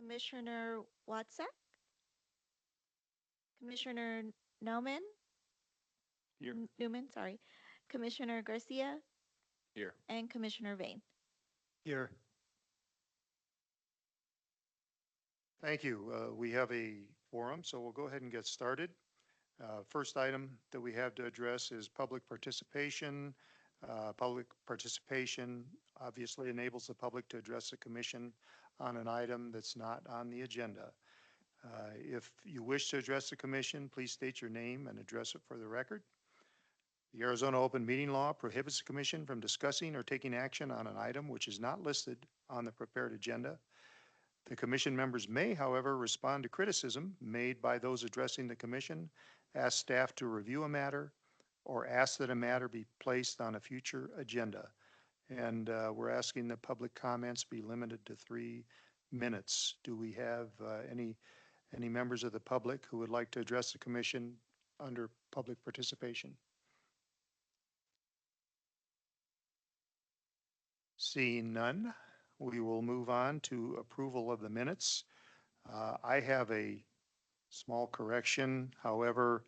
Commissioner Watzek, Commissioner Nauman, Here. Newman, sorry, Commissioner Garcia, Here. and Commissioner Vane. Here. Thank you. We have a forum, so we'll go ahead and get started. First item that we have to address is public participation. Public participation obviously enables the public to address the commission on an item that's not on the agenda. If you wish to address the commission, please state your name and address it for the record. The Arizona Open Meeting Law prohibits the commission from discussing or taking action on an item which is not listed on the prepared agenda. The commission members may, however, respond to criticism made by those addressing the commission, ask staff to review a matter, or ask that a matter be placed on a future agenda. And we're asking that public comments be limited to 3 minutes. Do we have any members of the public who would like to address the commission under public participation? Seeing none, we will move on to approval of the minutes. I have a small correction. However,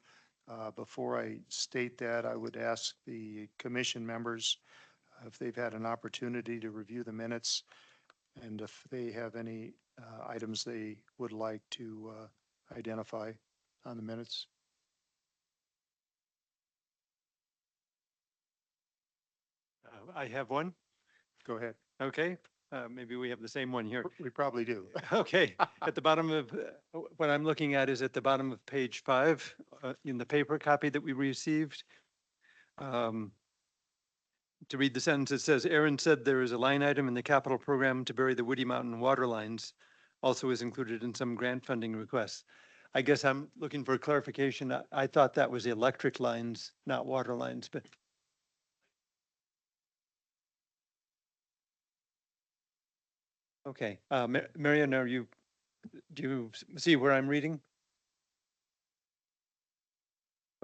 before I state that, I would ask the commission members if they've had an opportunity to review the minutes and if they have any items they would like to identify on the minutes. I have one. Go ahead. Okay. Maybe we have the same one here. We probably do. Okay. At the bottom of what I'm looking at is at the bottom of page 5 in the paper copy that we received. To read the sentence, it says, Aaron said there is a line item in the capital program to bury the Woody Mountain water lines, also is included in some grant funding requests. I guess I'm looking for clarification. I thought that was electric lines, not water lines, but. Okay, Marion, do you see where I'm reading?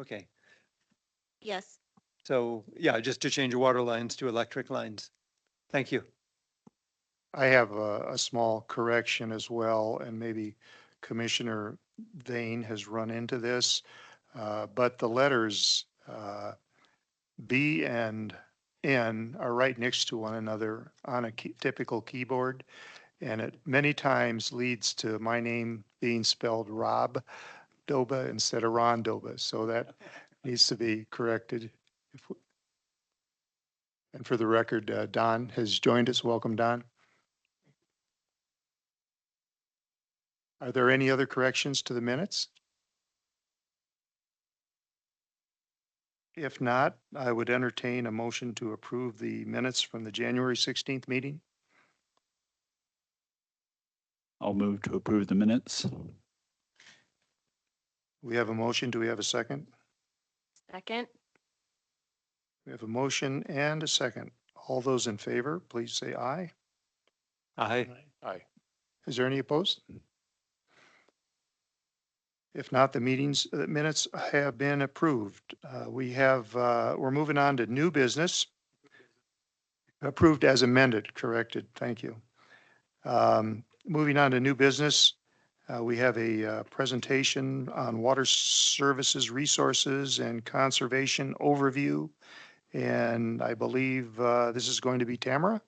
Okay. Yes. So, yeah, just to change water lines to electric lines. Thank you. I have a small correction as well, and maybe Commissioner Vane has run into this, but the letters B and N are right next to one another on a typical keyboard, and it many times leads to my name being spelled Rob Doba instead of Ron Doba, so that needs to be corrected. And for the record, Don has joined us. Welcome, Don. Are there any other corrections to the minutes? If not, I would entertain a motion to approve the minutes from the January 16th meeting. I'll move to approve the minutes. We have a motion. Do we have a second? Second. We have a motion and a second. All those in favor, please say aye. Aye. Aye. Is there any opposed? If not, the minutes have been approved. We're moving on to new business. Approved as amended, corrected. Thank you. Moving on to new business, we have a presentation on water services, resources, and conservation overview. And I believe this is going to be Tamara.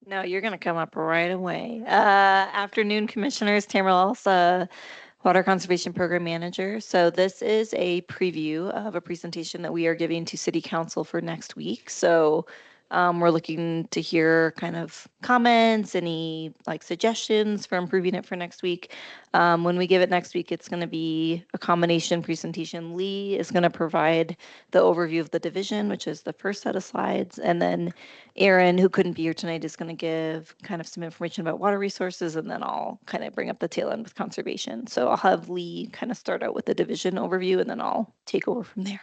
No, you're going to come up right away. Afternoon, Commissioners. Tamara Elsa, Water Conservation Program Manager. So this is a preview of a presentation that we are giving to City Council for next week. So we're looking to hear kind of comments, any like suggestions for improving it for next week. When we give it next week, it's going to be a combination presentation. Lee is going to provide the overview of the division, which is the first set of slides. And then Aaron, who couldn't be here tonight, is going to give kind of some information about water resources, and then I'll kind of bring up the tail end with conservation. So I'll have Lee kind of start out with the division overview, and then I'll take over from there.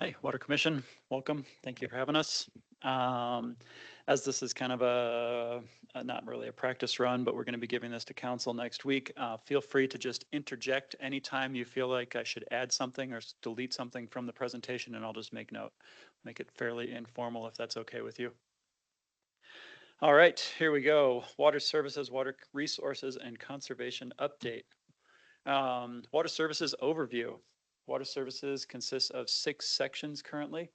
Hi, Water Commission. Welcome. Thank you for having us. As this is kind of a not really a practice run, but we're going to be giving this to council next week. Feel free to just interject anytime you feel like I should add something or delete something from the presentation, and I'll just make note. make it fairly informal if that's okay with you. All right, here we go. Water services, water resources, and conservation update. Water services overview. Water services consists of 6 sections currently.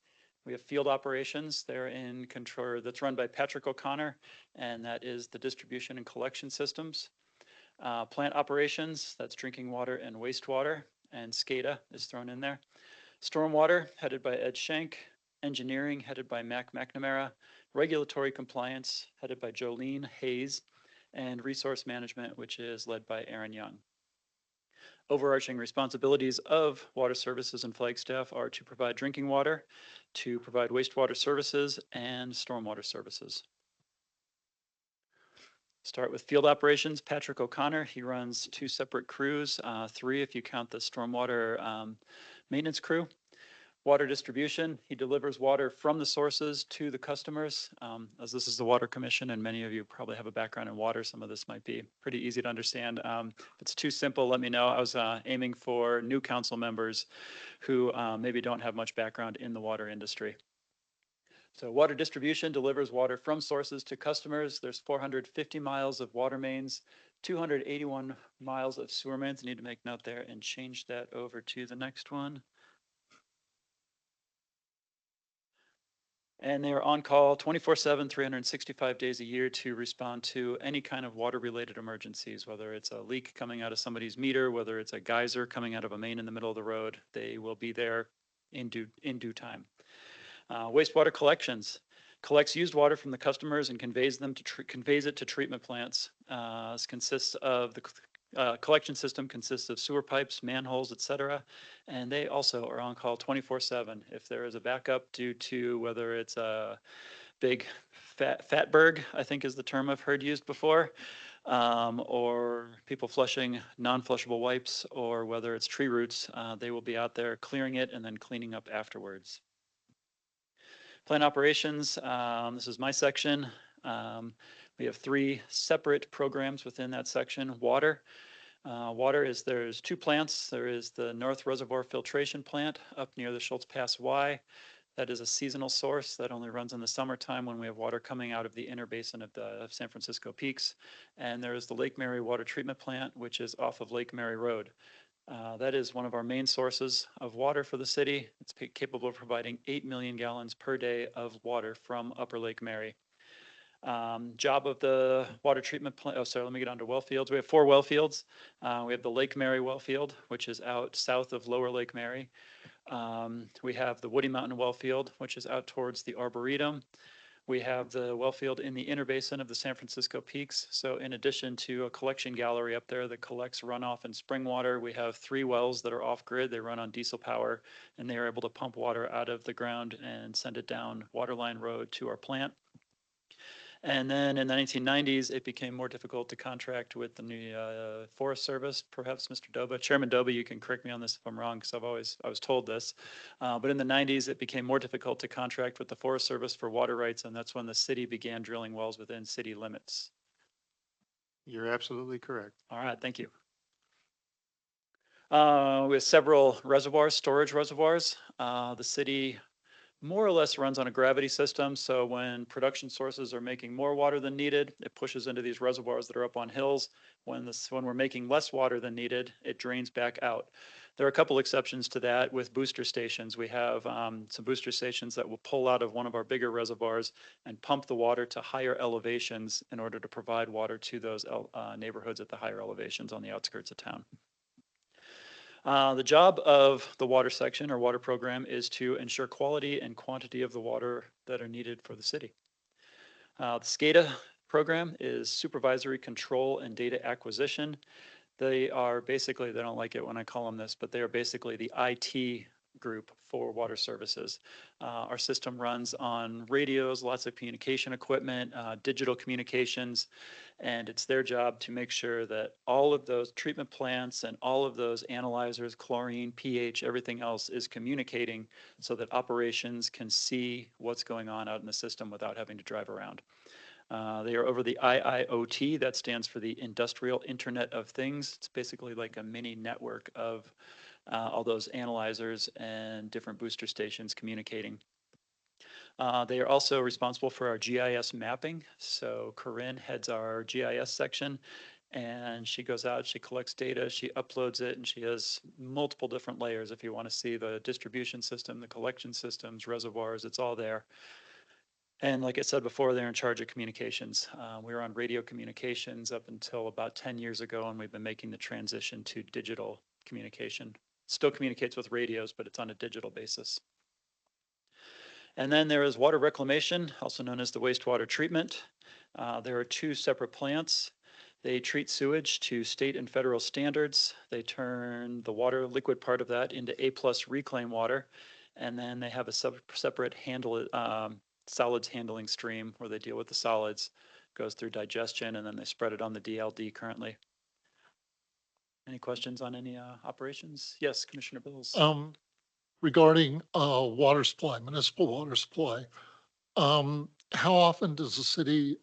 We have field operations. They're in control. That's run by Patrick O'Connor, and that is the distribution and collection systems. Plant operations. That's drinking water and wastewater, and SCADA is thrown in there. Stormwater, headed by Ed Schenk. Engineering, headed by Mac McNamara. Regulatory compliance, headed by Jolene Hayes. And resource management, which is led by Aaron Young. Overarching responsibilities of water services in Flagstaff are to provide drinking water, to provide wastewater services, and stormwater services. Start with field operations. Patrick O'Connor, he runs 2 separate crews, 3 if you count the stormwater maintenance crew. Water distribution, he delivers water from the sources to the customers. As this is the Water Commission, and many of you probably have a background in water, some of this might be pretty easy to understand. If it's too simple, let me know. I was aiming for new council members who maybe don't have much background in the water industry. So water distribution delivers water from sources to customers. There's 450 miles of water mains, 281 miles of sewer mains. I need to make note there and change that over to the next one. And they are on call 24/7, 365 days a year to respond to any kind of water-related emergencies, whether it's a leak coming out of somebody's meter, whether it's a geyser coming out of a main in the middle of the road. They will be there in due time. Wastewater collections collects used water from the customers and conveys it to treatment plants. This consists of the collection system consists of sewer pipes, manholes, etc. And they also are on call 24/7. If there is a backup due to whether it's a big fatberg, I think is the term I've heard used before, or people flushing non-flushable wipes, or whether it's tree roots, they will be out there clearing it and then cleaning up afterwards. Plant operations, this is my section. We have 3 separate programs within that section. Water. Water is, there's 2 plants. There is the North Reservoir Filtration Plant up near the Schultz Pass Y. That is a seasonal source that only runs in the summertime when we have water coming out of the inner basin of the San Francisco Peaks. And there is the Lake Mary Water Treatment Plant, which is off of Lake Mary Road. That is one of our main sources of water for the city. It's capable of providing 8 million gallons per day of water from Upper Lake Mary. Job of the water treatment plant, oh, sorry, let me get on to well fields. We have 4 well fields. We have the Lake Mary well field, which is out south of Lower Lake Mary. We have the Woody Mountain well field, which is out towards the Arboretum. We have the well field in the inner basin of the San Francisco Peaks. So in addition to a collection gallery up there that collects runoff and spring water, we have 3 wells that are off grid. They run on diesel power, and they are able to pump water out of the ground and send it down Waterline Road to our plant. And then in the 1990s, it became more difficult to contract with the new Forest Service. Perhaps Mr. Doba, Chairman Doba, you can correct me on this if I'm wrong, because I was told this. But in the 90s, it became more difficult to contract with the Forest Service for water rights, and that's when the city began drilling wells within city limits. You're absolutely correct. All right, thank you. We have several reservoirs, storage reservoirs. The city more or less runs on a gravity system. So when production sources are making more water than needed, it pushes into these reservoirs that are up on hills. When we're making less water than needed, it drains back out. There are a couple exceptions to that with booster stations. We have some booster stations that will pull out of one of our bigger reservoirs and pump the water to higher elevations in order to provide water to those neighborhoods at the higher elevations on the outskirts of town. The job of the water section or water program is to ensure quality and quantity of the water that are needed for the city. The SCADA program is supervisory control and data acquisition. They are basically, they don't like it when I call them this, but they are basically the IT group for water services. Our system runs on radios, lots of communication equipment, digital communications, and it's their job to make sure that all of those treatment plants and all of those analyzers, chlorine, pH, everything else is communicating so that operations can see what's going on out in the system without having to drive around. They are over the IIoT, that stands for the Industrial Internet of Things. It's basically like a mini network of all those analyzers and different booster stations communicating. They are also responsible for our GIS mapping. So Corinne heads our GIS section, and she goes out, she collects data, she uploads it, and she has multiple different layers. If you want to see the distribution system, the collection systems, reservoirs, it's all there. And like I said before, they're in charge of communications. We were on radio communications up until about 10 years ago, and we've been making the transition to digital communication. Still communicates with radios, but it's on a digital basis. And then there is water reclamation, also known as the wastewater treatment. There are two separate plants. They treat sewage to state and federal standards. They turn the water, liquid part of that, into A+ reclaim water. And then they have a separate solids handling stream where they deal with the solids, goes through digestion, and then they spread it on the DLD currently. Any questions on any operations? Yes, Commissioner Bills. Regarding water supply, municipal water supply, how often does the city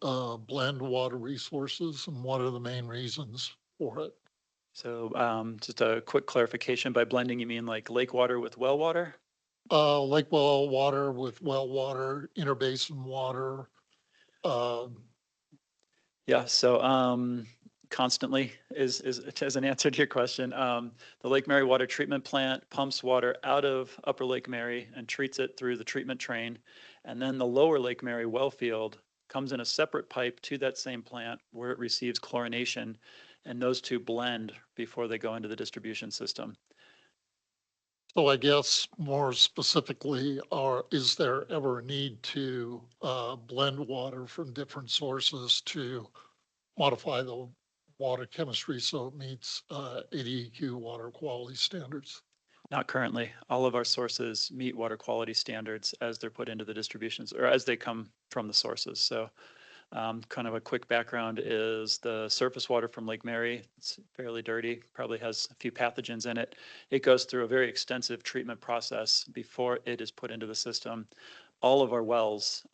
blend water resources, and what are the main reasons for it? So just a quick clarification, by blending, you mean like lake water with well water? Lake well water with well water, interbasin water. Yeah, so constantly is as an answer to your question. The Lake Mary Water Treatment Plant pumps water out of Upper Lake Mary and treats it through the treatment train. And then the Lower Lake Mary well field comes in a separate pipe to that same plant where it receives chlorination, and those two blend before they go into the distribution system. So I guess more specifically, is there ever a need to blend water from different sources to modify the water chemistry so it meets ADEQ water quality standards? Not currently. All of our sources meet water quality standards as they're put into the distributions or as they come from the sources. So kind of a quick background is the surface water from Lake Mary. It's fairly dirty, probably has a few pathogens in it. It goes through a very extensive treatment process before it is put into the system. All of our wells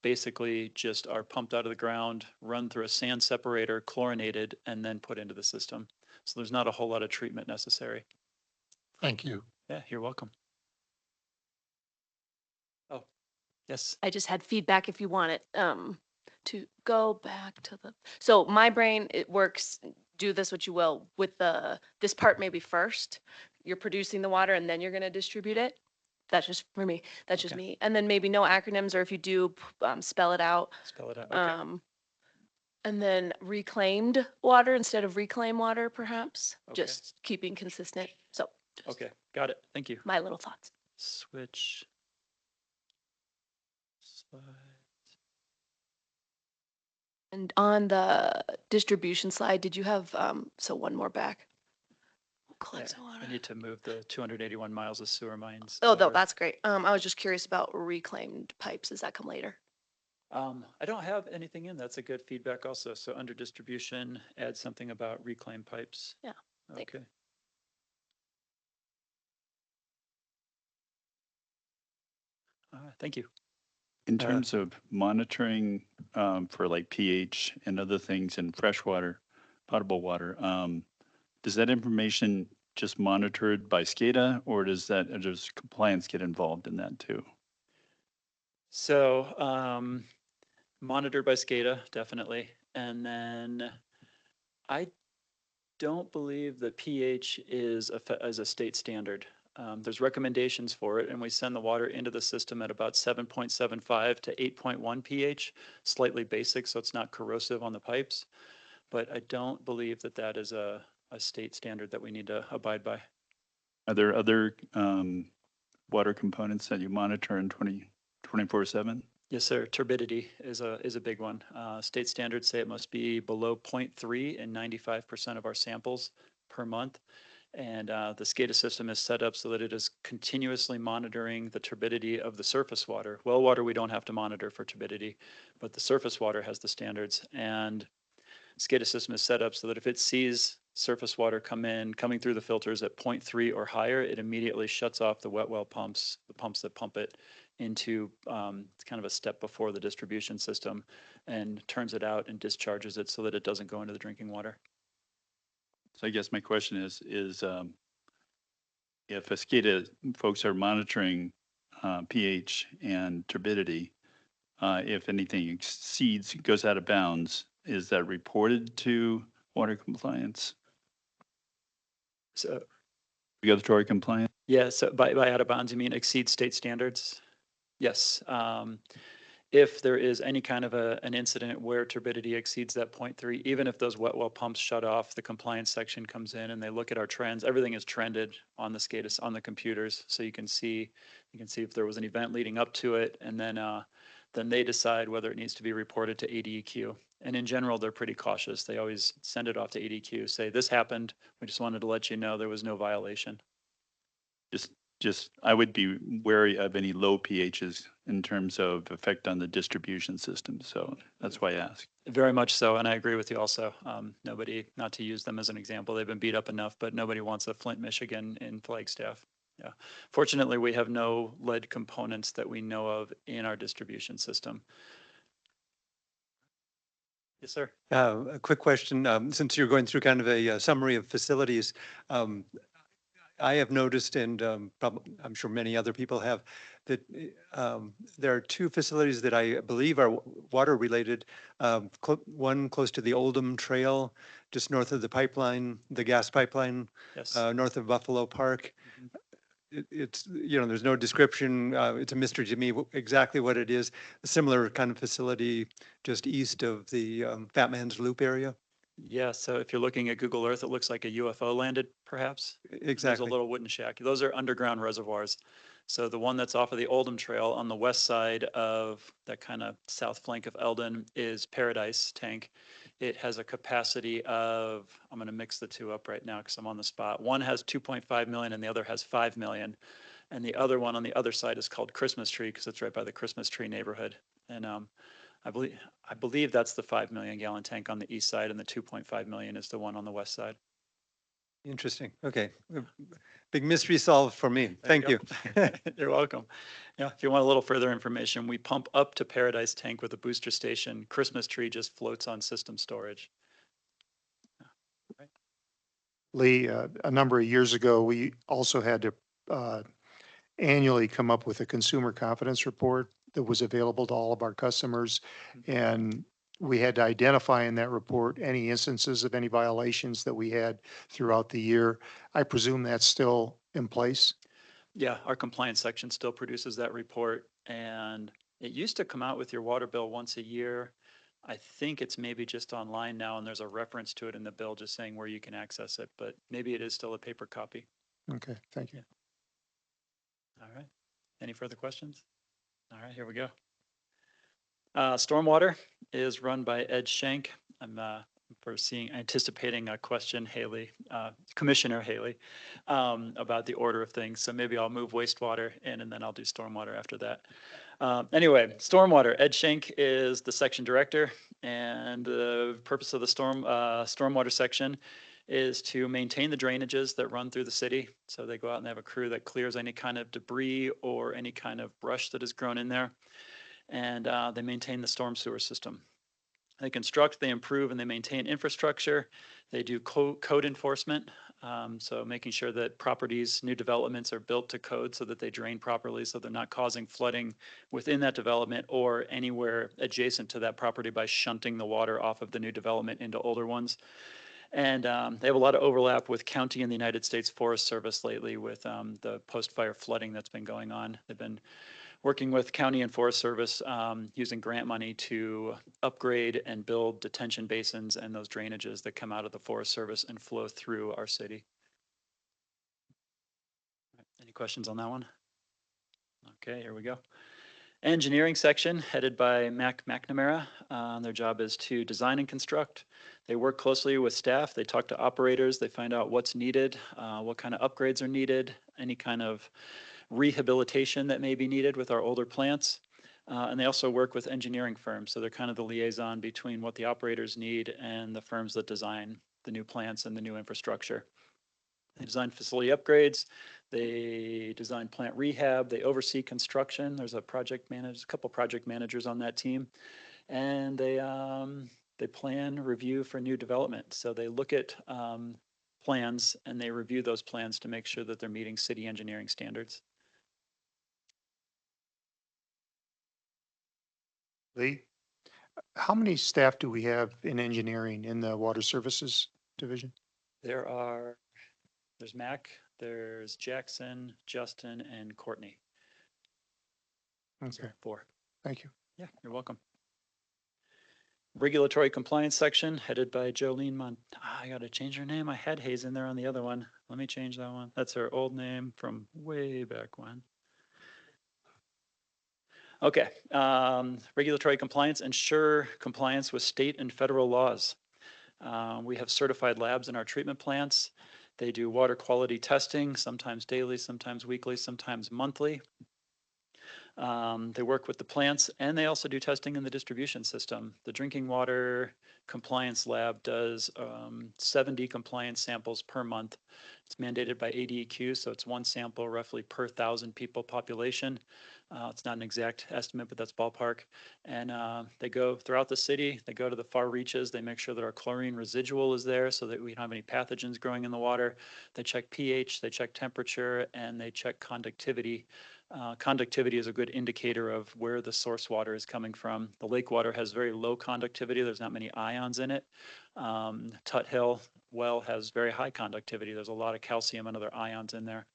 basically just are pumped out of the ground, run through a sand separator, chlorinated, and then put into the system. So there's not a whole lot of treatment necessary. Thank you. Yeah, you're welcome. Oh, yes. I just had feedback if you want it, to go back to the, so my brain, it works, do this what you will, with this part maybe first. You're producing the water and then you're gonna distribute it. That's just for me, that's just Okay. me. And then maybe no acronyms, or if you do, spell it out. Spell it out. Okay. And then reclaimed water instead of reclaim water, perhaps, Okay. just keeping consistent. So, just Okay, got it. Thank you. my little thoughts. Switch. Slide. And on the distribution slide, did you have, so one more back? Collects Yeah, water. I need to move the 281 miles of sewer mines. Oh, no, over. that's great. I was just curious about reclaimed pipes. Does that come later? I don't have anything in. That's a good feedback also. So under distribution, add something about reclaimed pipes. Yeah, thanks. Okay. Thank you. In terms of monitoring for like pH and other things in freshwater, potable water, does that information just monitored by SCADA, or does compliance get involved in that too? So monitored by SCADA, definitely. And then I don't believe the pH is a state standard. There's recommendations for it, and we send the water into the system at about 7.75 to 8.1 pH, slightly basic, so it's not corrosive on the pipes. But I don't believe that that is a state standard that we need to abide by. Are there other water components that you monitor in 24/7? Yes, sir. Turbidity is a big one. State standards say it must be below 0.3 in 95% of our samples per month. And the SCADA system is set up so that it is continuously monitoring the turbidity of the surface water. Well water, we don't have to monitor for turbidity, but the surface water has the standards. And SCADA system is set up so that if it sees surface water coming through the filters at 0.3 or higher, it immediately shuts off the wet well pumps, the pumps that pump it into kind of a step before the distribution system, and turns it out and discharges it so that it doesn't go into the drinking water. So I guess my question is if a SCADA folks are monitoring pH and turbidity, if anything exceeds, goes out of bounds, is that reported to water compliance, So, regulatory compliance? yeah, so by out of bounds, you mean exceed state standards? Yes. If there is any kind of an incident where turbidity exceeds that 0.3, even if those wet well pumps shut off, the compliance section comes in and they look at our trends. Everything is trended on the SCADA, on the computers, so you can see if there was an event leading up to it, and then they decide whether it needs to be reported to ADEQ. And in general, they're pretty cautious. They always send it off to ADEQ, say this happened. We just wanted to let you know there was no violation. Just, I would be wary of any low pHs in terms of effect on the distribution system. So that's why I ask. Very much so, and I agree with you also. Nobody, not to use them as an example, they've been beat up enough, but nobody wants a Flint, Michigan in Flagstaff. Yeah. Fortunately, we have no lead components that we know of in our distribution system. Yes, sir. A quick question, since you're going through kind of a summary of facilities, I have noticed, and I'm sure many other people have, that there are two facilities that I believe are water related. One close to the Oldham Trail, just north of the pipeline, the gas pipeline, Yes. north of Buffalo Park. Mhm. It's, there's no description. It's a mystery to me exactly what it is. A similar kind of facility just east of the Fat Man's Loop area. Yeah, so if you're looking at Google Earth, it looks like a UFO landed, perhaps. There's a Exactly. little wooden shack. Those are underground reservoirs. So the one that's off of the Oldham Trail on the west side of that kind of south flank of Eldon is Paradise Tank. It has a capacity of, I'm going to mix the two up right now because I'm on the spot. One has 2.5 million and the other has 5 million. And the other one on the other side is called Christmas Tree because it's right by the Christmas Tree neighborhood. And I believe that's the 5 million gallon tank on the east side, and the 2.5 million is the one on the west side. Interesting. Okay. Big mystery solved for me. Thank you. You're welcome. Yeah, if you want a little further information, we pump up to Paradise Tank with a booster station. Christmas Tree just floats on system storage. Lee, a number of years ago, we also had to annually come up with a consumer confidence report that was available to all of our customers. And we had to identify in that report any instances of any violations that we had throughout the year. I presume that's still in place? Yeah, our compliance section still produces that report, and it used to come out with your water bill once a year. I think it's maybe just online now, and there's a reference to it in the bill just saying where you can access it, but maybe it is still a paper copy. Okay, thank you. All right. Any further questions? All right, here we go. Stormwater is run by Ed Schenk. I'm anticipating a question, Haley, Commissioner Haley, about the order of things. So maybe I'll move wastewater in and then I'll do stormwater after that. Anyway, stormwater, Ed Schenk is the section director, and the purpose of the stormwater section is to maintain the drainages that run through the city. So they go out and they have a crew that clears any kind of debris or any kind of brush that has grown in there. And they maintain the storm sewer system. They construct, they improve, and they maintain infrastructure. They do code enforcement, so making sure that properties, new developments are built to code so that they drain properly, so they're not causing flooding within that development or anywhere adjacent to that property by shunting the water off of the new development into older ones. And they have a lot of overlap with county and the United States Forest Service lately with the post-fire flooding that's been going on. They've been working with county and Forest Service using grant money to upgrade and build detention basins and those drainages that come out of the Forest Service and flow through our city. Any questions on that one? Okay, here we go. Engineering section headed by Mac McNamara. Their job is to design and construct. They work closely with staff. They talk to operators. They find out what's needed, what kind of upgrades are needed, any kind of rehabilitation that may be needed with our older plants. And they also work with engineering firms. So they're kind of the liaison between what the operators need and the firms that design the new plants and the new infrastructure. They design facility upgrades. They design plant rehab. They oversee construction. There's a couple project managers on that team. And they plan, review for new development. So they look at plans and they review those plans to make sure that they're meeting city engineering standards. Lee, how many staff do we have in engineering in the Water Services Division? There's Mac, there's Jackson, Justin, and Courtney. So Okay, 4. thank you. Yeah, you're welcome. Regulatory compliance section headed by Jolene I gotta change her name. I had Hayes in there on the other one. Let me change that one. That's her old name from way back when. Okay, regulatory compliance, ensure compliance with state and federal laws. We have certified labs in our treatment plants. They do water quality testing, sometimes daily, sometimes weekly, sometimes monthly. They work with the plants, and they also do testing in the distribution system. The drinking water compliance lab does 70 compliance samples per month. It's mandated by ADEQ, so it's one sample roughly per 1,000 people population. It's not an exact estimate, but that's ballpark. And they go throughout the city. They go to the far reaches. They make sure that our chlorine residual is there so that we don't have any pathogens growing in the water. They check pH, they check temperature, and they check conductivity. Conductivity is a good indicator of where the source water is coming from. The lake water has very low conductivity. There's not many ions in it. Tut Hill well has very high conductivity. There's a lot of calcium and other ions in there.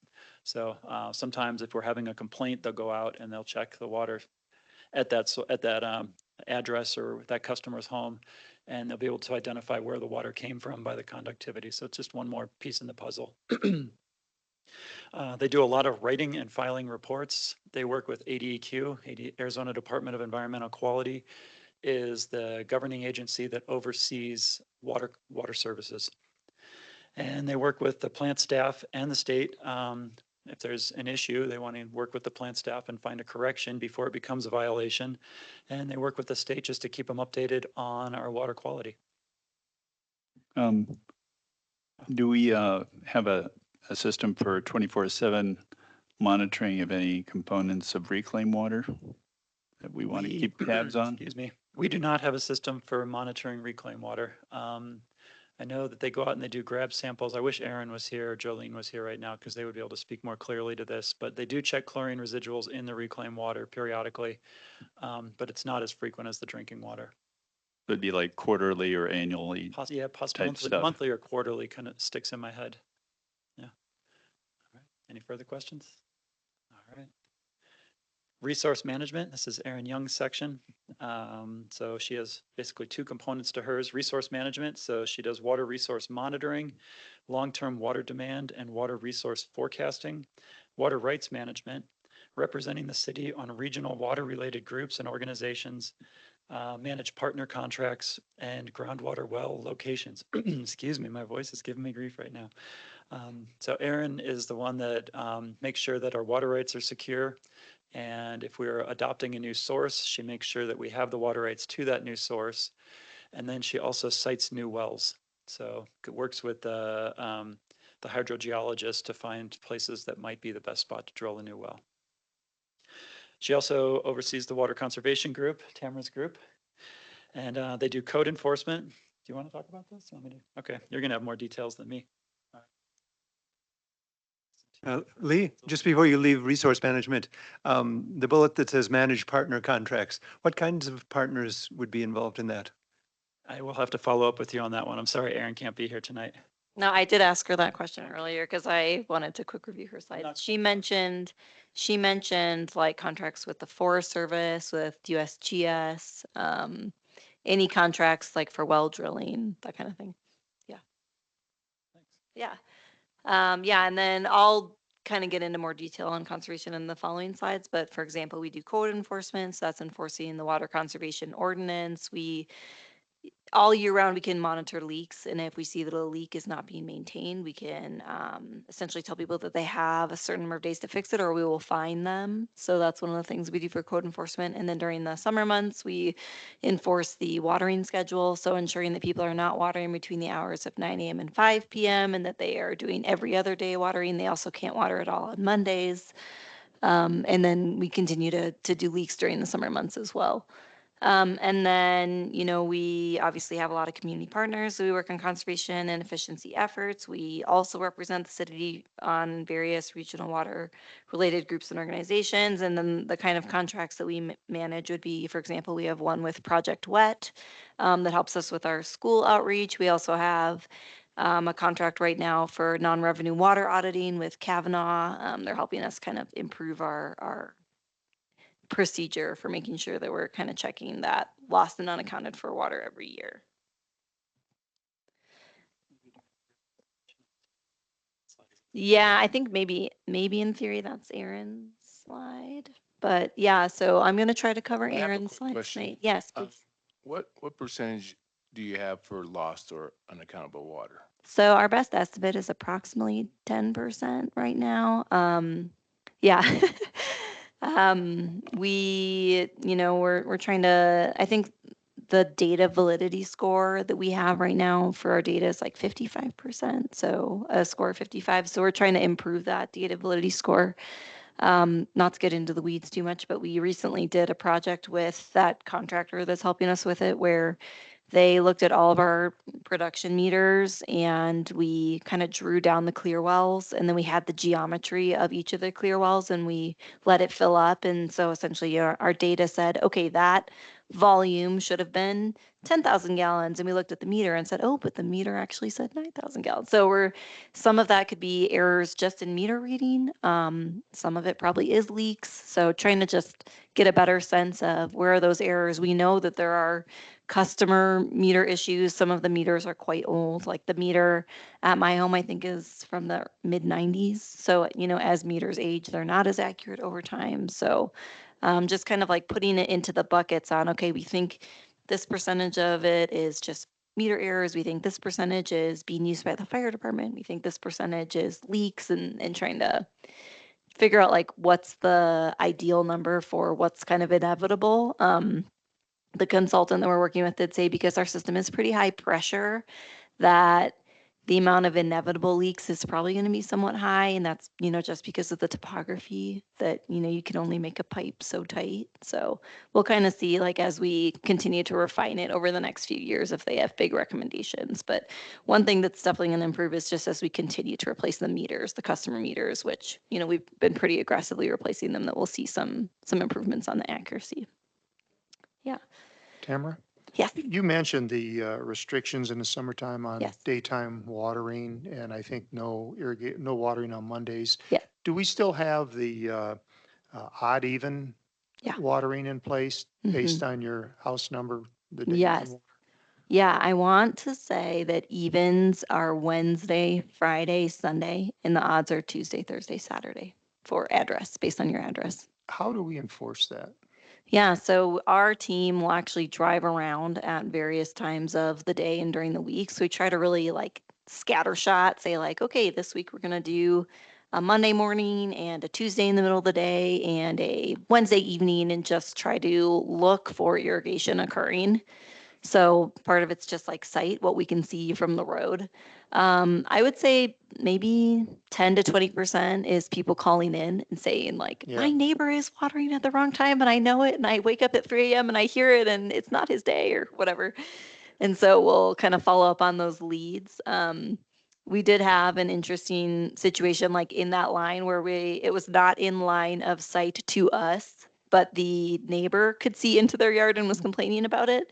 So sometimes if we're having a complaint, they'll go out and they'll check the water at that address or that customer's home, and they'll be able to identify where the water came from by the conductivity. So it's just one more piece in the puzzle. They do a lot of writing and filing reports. They work with ADEQ, Arizona Department of Environmental Quality, is the governing agency that oversees water services. And they work with the plant staff and the state. If there's an issue, they want to work with the plant staff and find a correction before it becomes a violation. And they work with the state just to keep them updated on our water quality. Do we have a system for 24/7 monitoring of any components of reclaimed water that we want to keep tabs on? Excuse me. We do not have a system for monitoring reclaimed water. I know that they go out and they do grab samples. I wish Aaron was here or Jolene was here right now because they would be able to speak more clearly to this. But they do check chlorine residuals in the reclaimed water periodically, but it's not as frequent as the drinking water. It'd be like quarterly or annually. Yeah, possibly type stuff. monthly or quarterly kind of sticks in my head. Yeah. All right. Any further questions? All right. Resource management, this is Erin Young's section. So she has basically 2 components to hers. Resource management, so she does water resource monitoring, long-term water demand, and water resource forecasting. Water rights management, representing the city on regional water-related groups and organizations, manage partner contracts, and groundwater well locations. Excuse me, my voice is giving me grief right now. So Erin is the one that makes sure that our water rights are secure. And if we're adopting a new source, she makes sure that we have the water rights to that new source. And then she also sites new wells. So it works with the hydrogeologist to find places that might be the best spot to drill a new well. She also oversees the water conservation group, Tamara's group. And they do code enforcement. Do you want to talk about this? Okay, you're going to have more details than me. Lee, just before you leave resource management, the bullet that says manage partner contracts, what kinds of partners would be involved in that? I will have to follow up with you on that one. I'm sorry Erin can't be here tonight. No, I did ask her that question earlier because I wanted to quick review her slides. She mentioned like contracts with the Forest Service, with USGS, any contracts like for well drilling, that kind of thing. Yeah. Thanks. Yeah. Yeah, and then I'll kind of get into more detail on conservation in the following slides. But for example, we do code enforcement, so that's enforcing the water conservation ordinance. We all year round, we can monitor leaks, and if we see that a leak is not being maintained, we can essentially tell people that they have a certain number of days to fix it, or we will fine them. So that's one of the things we do for code enforcement. And then during the summer months, we enforce the watering schedule, so ensuring that people are not watering between the hours of 9 a.m. and 5 p.m., and that they are doing every other day watering. They also can't water at all on Mondays. And then we continue to do leaks during the summer months as well. And then, we obviously have a lot of community partners. So we work on conservation and efficiency efforts. We also represent the city on various regional water related groups and organizations. And then the kind of contracts that we manage would be, for example, we have one with Project Wet that helps us with our school outreach. We also have a contract right now for non-revenue water auditing with Kavanaugh. They're helping us kind of improve our procedure for making sure that we're kind of checking that lost and unaccounted for water every year. Yeah, I think maybe in theory that's Aaron's slide. But yeah, so I'm going to try to cover I have a Aaron's quick slide question. tonight. Yes, Uh, please. What percentage do you have for lost or unaccountable water? So our best estimate is approximately 10% right now. Yeah. We're trying to, I think the data validity score that we have right now for our data is like 55%. So a score of 55. So we're trying to improve that data validity score. Not to get into the weeds too much, but we recently did a project with that contractor that's helping us with it where they looked at all of our production meters and we kind of drew down the clear wells and then we had the geometry of each of the clear wells and we let it fill up. And so essentially our data said, okay, that volume should have been 10,000 gallons. And we looked at the meter and said, oh, but the meter actually said 9,000 gallons. So some of that could be errors just in meter reading. Some of it probably is leaks. So trying to just get a better sense of where are those errors. We know that there are customer meter issues. Some of the meters are quite old. Like the meter at my home, I think is from the mid 90s. So, as meters age, they're not as accurate over time. So just kind of like putting it into the buckets on, okay, we think this percentage of it is just meter errors. We think this percentage is being used by the fire department. We think this percentage is leaks and trying to figure out like what's the ideal number for what's kind of inevitable. The consultant that we're working with did say because our system is pretty high pressure that the amount of inevitable leaks is probably going to be somewhat high. And that's, just because of the topography that, you can only make a pipe so tight. So we'll kind of see like as we continue to refine it over the next few years if they have big recommendations. But one thing that's definitely going to improve is just as we continue to replace the meters, the customer meters, which, we've been pretty aggressively replacing them, that we'll see some improvements on the accuracy. Yeah. Tamara? Yes. You mentioned the restrictions in the summertime on Yes. daytime watering, and I think no watering on Mondays. Yeah. Do we still have the odd even Yeah. watering in place Mhm. based on your house number? The days Yes. and Yeah, I want to say that evens are Wednesday, Friday, Sunday, and the odds are Tuesday, Thursday, Saturday for address, based on your address. How do we enforce that? Yeah, so our team will actually drive around at various times of the day and during the week. So we try to really like scatter shot, say like, okay, this week we're going to do a Monday morning and a Tuesday in the middle of the day and a Wednesday evening and just try to look for irrigation occurring. So part of it's just like sight, what we can see from the road. I would say maybe 10 to 20% is people calling in and saying like, my neighbor is watering at the wrong time and I know it and I wake up at 3 a.m. and I hear it and it's not his day or whatever. And so we'll kind of follow up on those leads. We did have an interesting situation like in that line where it was not in line of sight to us, but the neighbor could see into their yard and was complaining about it.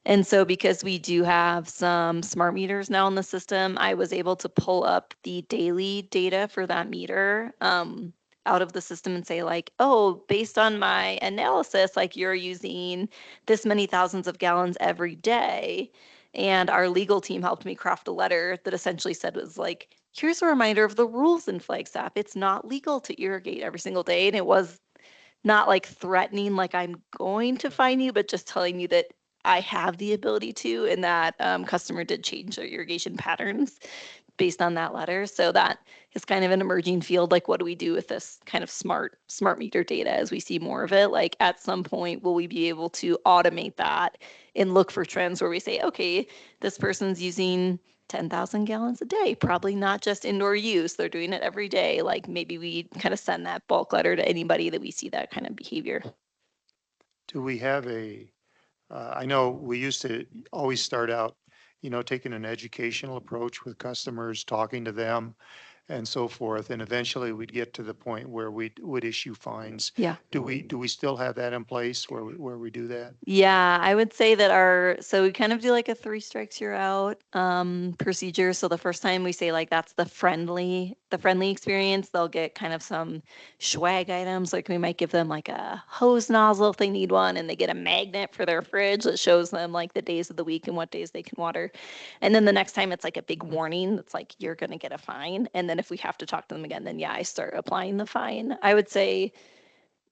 And so because we do have some smart meters now in the system, I was able to pull up the daily data for that meter out of the system and say like, oh, based on my analysis, like you're using this many thousands of gallons every day. And our legal team helped me craft a letter that essentially said was like, here's a reminder of the rules in Flagstaff. It's not legal to irrigate every single day. And it was not like threatening, like I'm going to fine you, but just telling you that I have the ability to, and that customer did change their irrigation patterns based on that letter. So that is kind of an emerging field. Like, what do we do with this kind of smart meter data as we see more of it? Like, at some point, will we be able to automate that and look for trends where we say, okay, this person's using 10,000 gallons a day, probably not just indoor use. They're doing it every day. Like maybe we kind of send that bulk letter to anybody that we see that kind of behavior. Do we have a I know we used to always start out, taking an educational approach with customers, talking to them and so forth. And eventually we'd get to the point where we would issue fines. Yeah. Do we still have that in place where we do that? Yeah, I would say that so we kind of do like a three strikes you're out procedure. So the first time we say like that's the friendly experience, they'll get kind of some swag items. Like we might give them like a hose nozzle if they need one, and they get a magnet for their fridge that shows them like the days of the week and what days they can water. And then the next time it's like a big warning that's like you're gonna get a fine. And then if we have to talk to them again, then yeah, I start applying the fine. I would say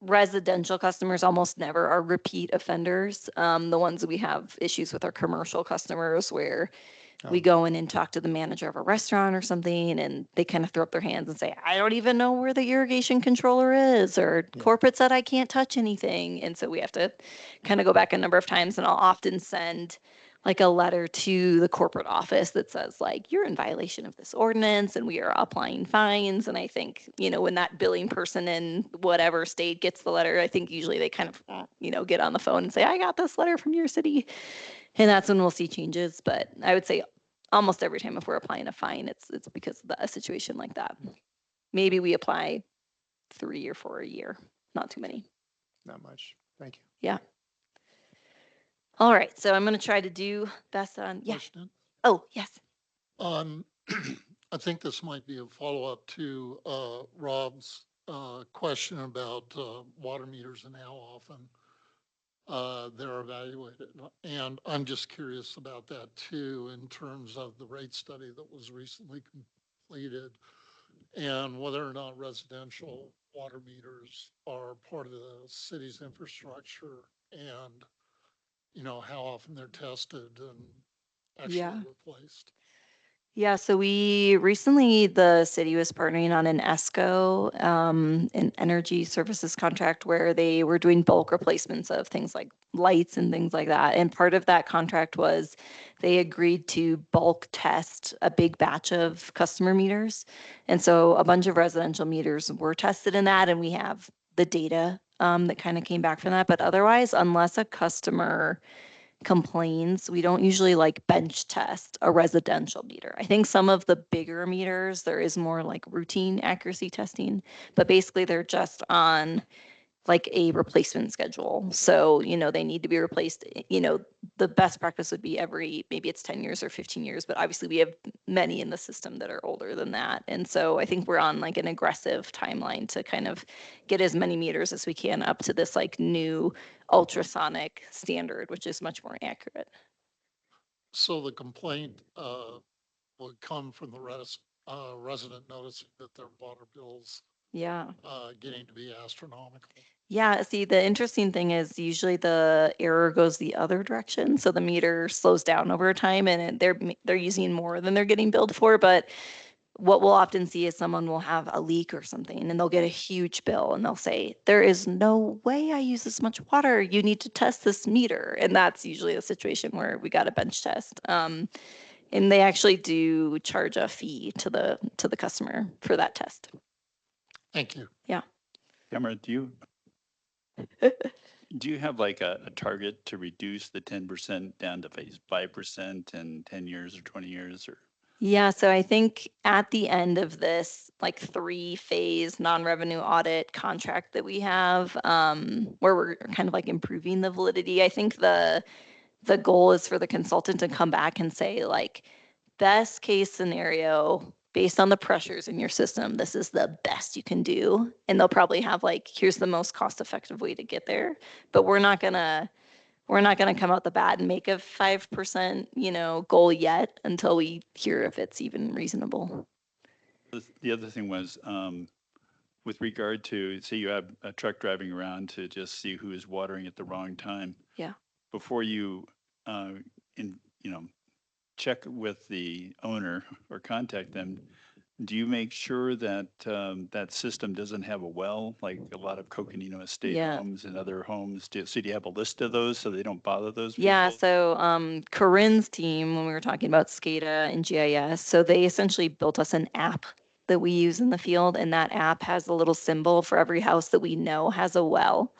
residential customers almost never are repeat offenders. The ones that we have issues with are commercial customers where we Oh. go in and talk to the manager of a restaurant or something and they kind of throw up their hands and say, I don't even know where the irrigation controller is, or Yeah. corporate said I can't touch anything. And so we have to kind of go back a number of times, and I'll often send like a letter to the corporate office that says like you're in violation of this ordinance and we are applying fines. And I think, when that billing person in whatever state gets the letter, I think usually they kind of get on the phone and say, I got this letter from your city, and that's when we'll see changes. But I would say almost every time if we're applying a fine, it's because of a situation like that. Maybe we apply 3 or 4 a year, not too many. Not much. Thank you. Yeah. All right, so I'm going to try to do best on, yeah. Question. Oh, yes. Um, I think this might be a follow-up to Rob's question about water meters and how often they're evaluated. And I'm just curious about that too, in terms of the rate study that was recently completed and whether or not residential water meters are part of the city's infrastructure, and, how often they're tested and actually Yeah. replaced. Yeah, so the city was partnering on an ESCO, an energy services contract where they were doing bulk replacements of things like lights and things like that. And part of that contract was they agreed to bulk test a big batch of customer meters. And so a bunch of residential meters were tested in that, and we have the data that kind of came back from that. But otherwise, unless a customer complains, we don't usually like bench test a residential meter. I think some of the bigger meters, there is more like routine accuracy testing, but basically they're just on like a replacement schedule. So, they need to be replaced. The best practice would be maybe it's 10 years or 15 years, but obviously we have many in the system that are older than that. And so I think we're on like an aggressive timeline to kind of get as many meters as we can up to this like new ultrasonic standard, which is much more accurate. So the complaint would come from the resident noticing that their water bills Yeah. getting to be astronomical. Yeah, see, the interesting thing is usually the error goes the other direction. So the meter slows down over time, and they're using more than they're getting billed for. But what we'll often see is someone will have a leak or something and they'll get a huge bill and they'll say, there is no way I use this much water. You need to test this meter. And that's usually a situation where we got a bench test. And they actually do charge a fee to the customer for that test. Thank you. Yeah. Tamara, do you have like a target to reduce the 10% down to 5% in 10 years or 20 years or? Yeah, so I think at the end of this like 3-phase non-revenue audit contract that we have, where we're kind of like improving the validity, I think the goal is for the consultant to come back and say like, best case scenario, based on the pressures in your system, this is the best you can do. And they'll probably have like, here's the most cost-effective way to get there. But we're not gonna come out the bat and make a 5%, goal yet until we hear if it's even reasonable. The other thing was, with regard to, say you have a truck driving around to just see who is watering at the wrong time. Yeah. Before you, in, check with the owner or contact them, do you make sure that that system doesn't have a well, like a lot of Coconino Estate Yeah. homes and other homes? So do you have a list of those so they don't bother those people? Yeah, so Corinne's team, when we were talking about SCADA and GIS, so they essentially built us an app that we use in the field, and that app has a little symbol for every house that we know has a well.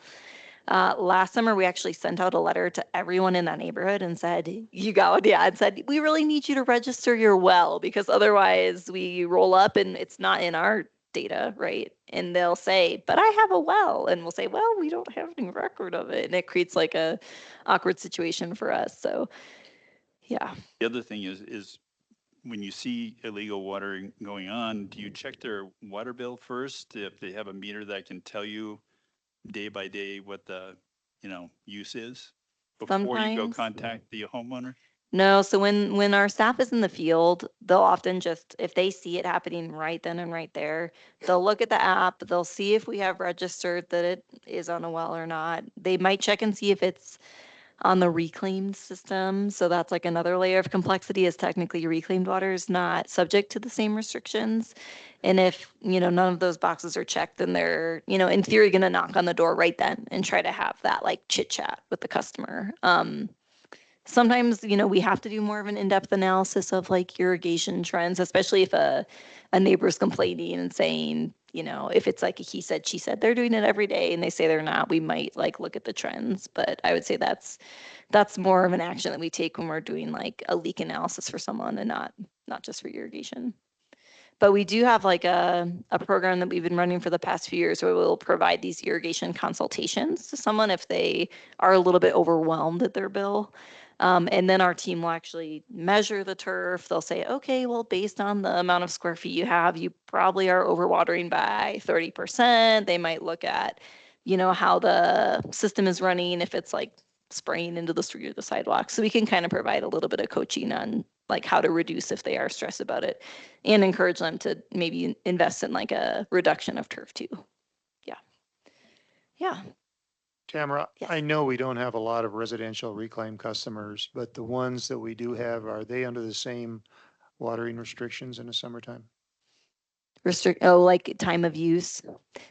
Last summer, we actually sent out a letter to everyone in that neighborhood and said, you got, yeah, and said, we really need you to register your well because otherwise we roll up and it's not in our data, right? And they'll say, but I have a well. And we'll say, well, we don't have any record of it. And it creates like a awkward situation for us. So yeah. The other thing is when you see illegal watering going on, do you check their water bill first? If they have a meter that can tell you day by day what the, use is before you go Sometimes. contact the homeowner? No, so when our staff is in the field, they'll often just, if they see it happening right then and right there, they'll look at the app, they'll see if we have registered that it is on a well or not. They might check and see if it's on the reclaimed system. So that's like another layer of complexity, is technically reclaimed water is not subject to the same restrictions. And if, none of those boxes are checked, then they're, in theory, going to knock on the door right then and try to have that like chit chat with the customer. Sometimes, we have to do more of an in-depth analysis of like irrigation trends, especially if a neighbor's complaining and saying, if it's like a he said, she said, they're doing it every day and they say they're not, we might like look at the trends. But I would say that's more of an action that we take when we're doing like a leak analysis for someone and not just for irrigation. But we do have like a program that we've been running for the past few years where we'll provide these irrigation consultations to someone if they are a little bit overwhelmed at their bill. And then our team will actually measure the turf. They'll say, okay, well, based on the amount of square feet you have, you probably are overwatering by 30%. They might look at, how the system is running, if it's like spraying into the street or the sidewalk. So we can kind of provide a little bit of coaching on like how to reduce if they are stressed about it, and encourage them to maybe invest in like a reduction of turf too. Yeah. Yeah. Tamara, Yes. I know we don't have a lot of residential reclaim customers, but the ones that we do have, are they under the same watering restrictions in the summertime? Like time of use?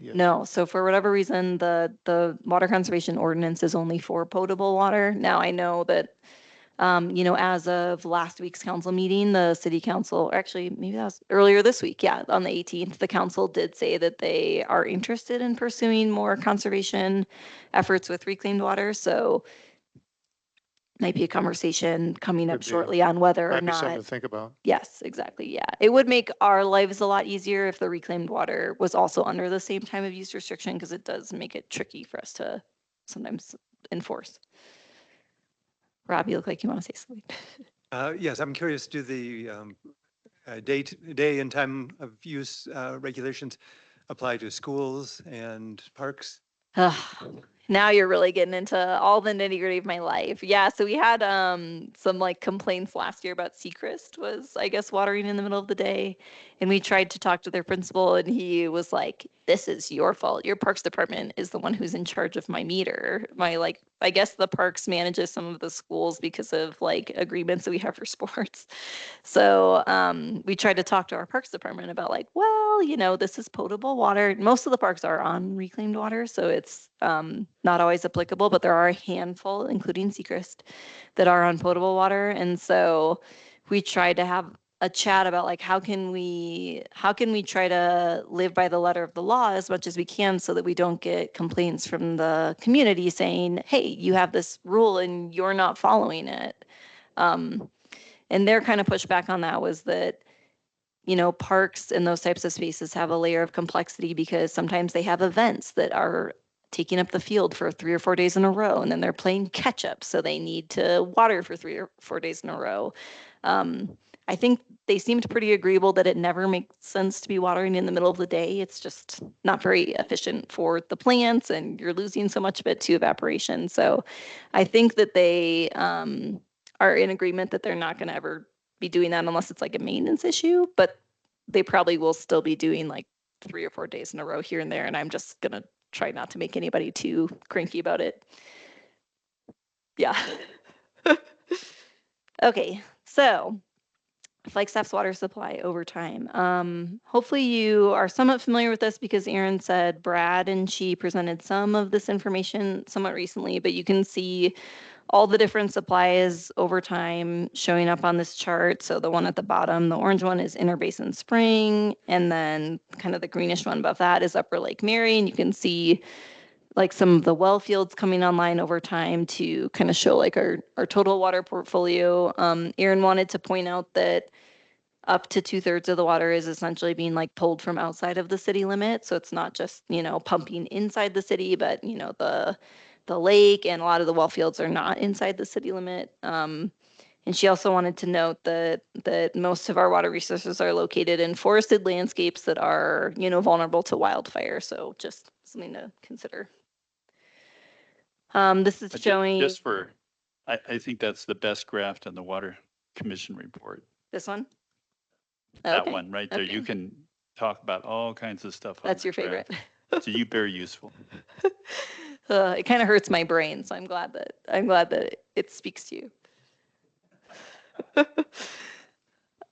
Yes. No. So for whatever reason, the water conservation ordinance is only for potable water. Now I know that as of last week's council meeting, the city council, or actually maybe that was earlier this week, yeah, on the 18th, the council did say that they are interested in pursuing more conservation efforts with reclaimed water. So might be a conversation coming up Could be. shortly on whether or Might be something not. to think about. Yes, exactly. Yeah. It would make our lives a lot easier if the reclaimed water was also under the same time of use restriction, because it does make it tricky for us to sometimes enforce. Rob, you look like you want to say something. Yes, I'm curious, do the day and time of use regulations apply to schools and parks? Now you're really getting into all the nitty gritty of my life. Yeah, so we had some like complaints last year about Seacrest was, I guess, watering in the middle of the day. And we tried to talk to their principal and he was like, this is your fault. Your parks department is the one who's in charge of my meter. I guess the parks manages some of the schools because of like agreements that we have for sports. So we tried to talk to our parks department about like, well, this is potable water. Most of the parks are on reclaimed water, so it's not always applicable, but there are a handful, including Seacrest, that are on potable water. And so we tried to have a chat about like how can we try to live by the letter of the law as much as we can so that we don't get complaints from the community saying, hey, you have this rule and you're not following it. And their kind of pushback on that was that, parks and those types of spaces have a layer of complexity because sometimes they have events that are taking up the field for 3 or 4 days in a row, and then they're playing catch up, so they need to water for 3 or 4 days in a row. I think they seemed pretty agreeable that it never makes sense to be watering in the middle of the day. It's just not very efficient for the plants, and you're losing so much of it to evaporation. So I think that they are in agreement that they're not going to ever be doing that unless it's like a maintenance issue, but they probably will still be doing like 3 or 4 days in a row here and there. And I'm just going to try not to make anybody too cranky about it. Yeah. Okay, so Flagstaff's water supply over time. Hopefully you are somewhat familiar with this because Erin said Brad and she presented some of this information somewhat recently, but you can see all the different supplies over time showing up on this chart. So the one at the bottom, the orange one is Inner Basin Spring, and then kind of the greenish one above that is Upper Lake Mary, and you can see like some of the well fields coming online over time to kind of show like our total water portfolio. Aaron wanted to point out that up to 2/3 of the water is essentially being like pulled from outside of the city limit. So it's not just, pumping inside the city, but the lake and a lot of the well fields are not inside the city limit. And she also wanted to note that most of our water resources are located in forested landscapes that are, vulnerable to wildfire. So just something to consider. This is showing Just for, I think that's the best graph in the Water Commission report. this one. That Okay, one right there. You okay. can talk about all kinds of stuff on That's that your favorite. graph. So you very useful. It kind of hurts my brain, so I'm glad that it speaks to you.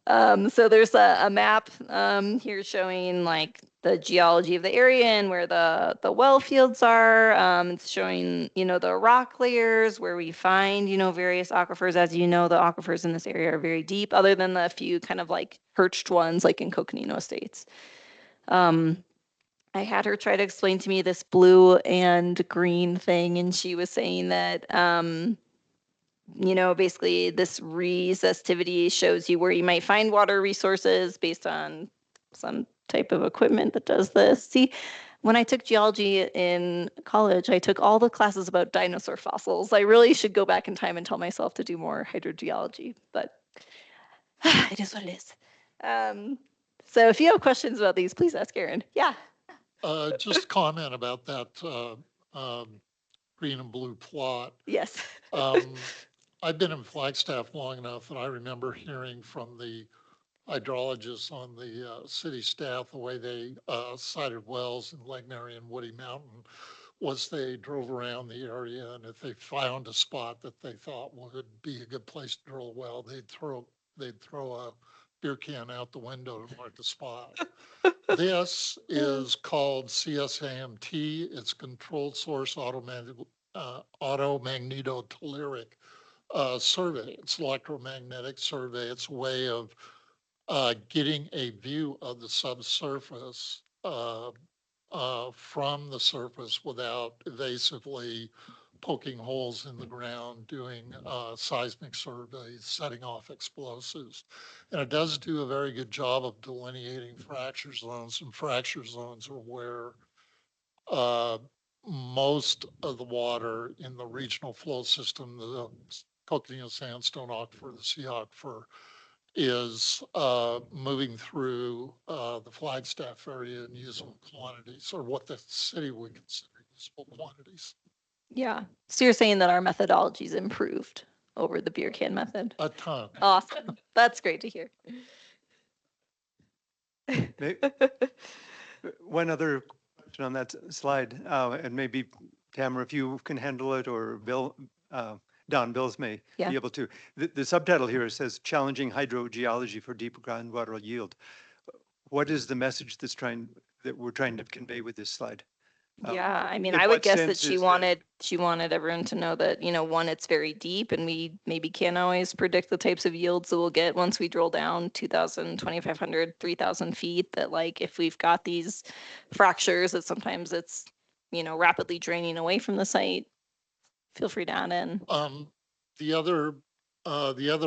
So there's a map here showing like the geology of the area and where the well fields are. It's showing, the rock layers where we find, various aquifers. As you know, the aquifers in this area are very deep, other than the few kind of like perched ones like in Coconino Estates. I had her try to explain to me this blue and green thing, and she was saying that basically this resistivity shows you where you might find water resources based on some type of equipment that does this. See, when I took geology in college, I took all the classes about dinosaur fossils. I really should go back in time and tell myself to do more hydrogeology, but it is what it is. So if you have questions about these, please ask Aaron. Yeah. Just comment about that, green and blue plot. Yes. I've been in Flagstaff long enough that I remember hearing from the hydrologists on the city staff, the way they sited wells in Lake Mary and Woody Mountain was they drove around the area, and if they found a spot that they thought would be a good place to drill a well, they'd throw a beer can out the window to mark the spot. This is called CSAMT. It's Controlled Source Automagnetotelluric survey. It's electromagnetic survey. It's a way of getting a view of the subsurface from the surface without evasively poking holes in the ground, doing seismic surveys, setting off explosives. And it does do a very good job of delineating fracture zones, and fracture zones are where uh, most of the water in the regional flow system, the Coconino Sandstone Aquifer, the Sea Aquifer, is moving through the Flagstaff area in usable quantities, or what the city would consider usable quantities. Yeah. So you're saying that our methodology's improved over the beer can method? A ton. Awesome. That's great to hear. One other question on that slide, and maybe Tamara, if you can handle it, or Bill, Don Bills may Yeah. be able to. The subtitle here says challenging hydrogeology for deep groundwater yield. What is the message that we're trying to convey with this slide? Yeah, I mean, in I would what guess that sense she is wanted everyone to know that, one, it's very deep and we maybe can't always predict the types of yields that we'll get once we drill down 2,000, 2,500, 3,000 feet, that like if we've got these fractures that sometimes it's, rapidly draining away from the site, feel free to add in. The other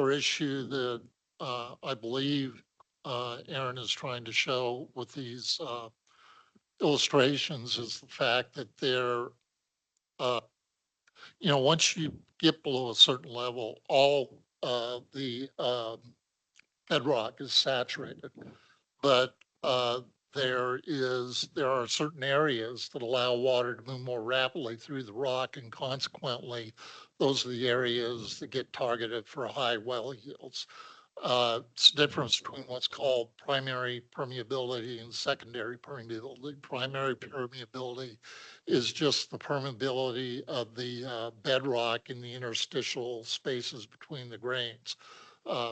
issue that I believe Aaron is trying to show with these illustrations is the fact that uh, once you get below a certain level, all the bedrock is saturated. But there are certain areas that allow water to move more rapidly through the rock, and consequently, those are the areas that get targeted for high well yields. It's the difference between what's called primary permeability and secondary permeability. Primary permeability is just the permeability of the bedrock in the interstitial spaces between the grains.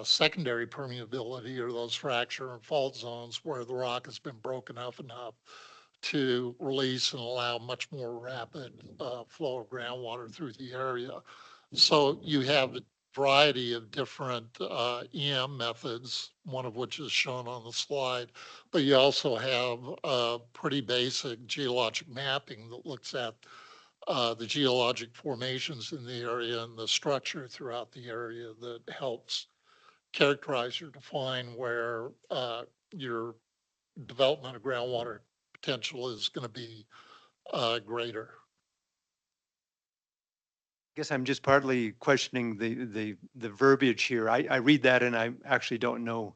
Secondary permeability are those fracture and fault zones where the rock has been broken up enough to release and allow much more rapid flow of groundwater through the area. So you have a variety of different EM methods, one of which is shown on the slide, but you also have pretty basic geologic mapping that looks at the geologic formations in the area and the structure throughout the area that helps characterize or define where your development of groundwater potential is going to be greater. Guess I'm just partly questioning the verbiage here. I read that and I actually don't know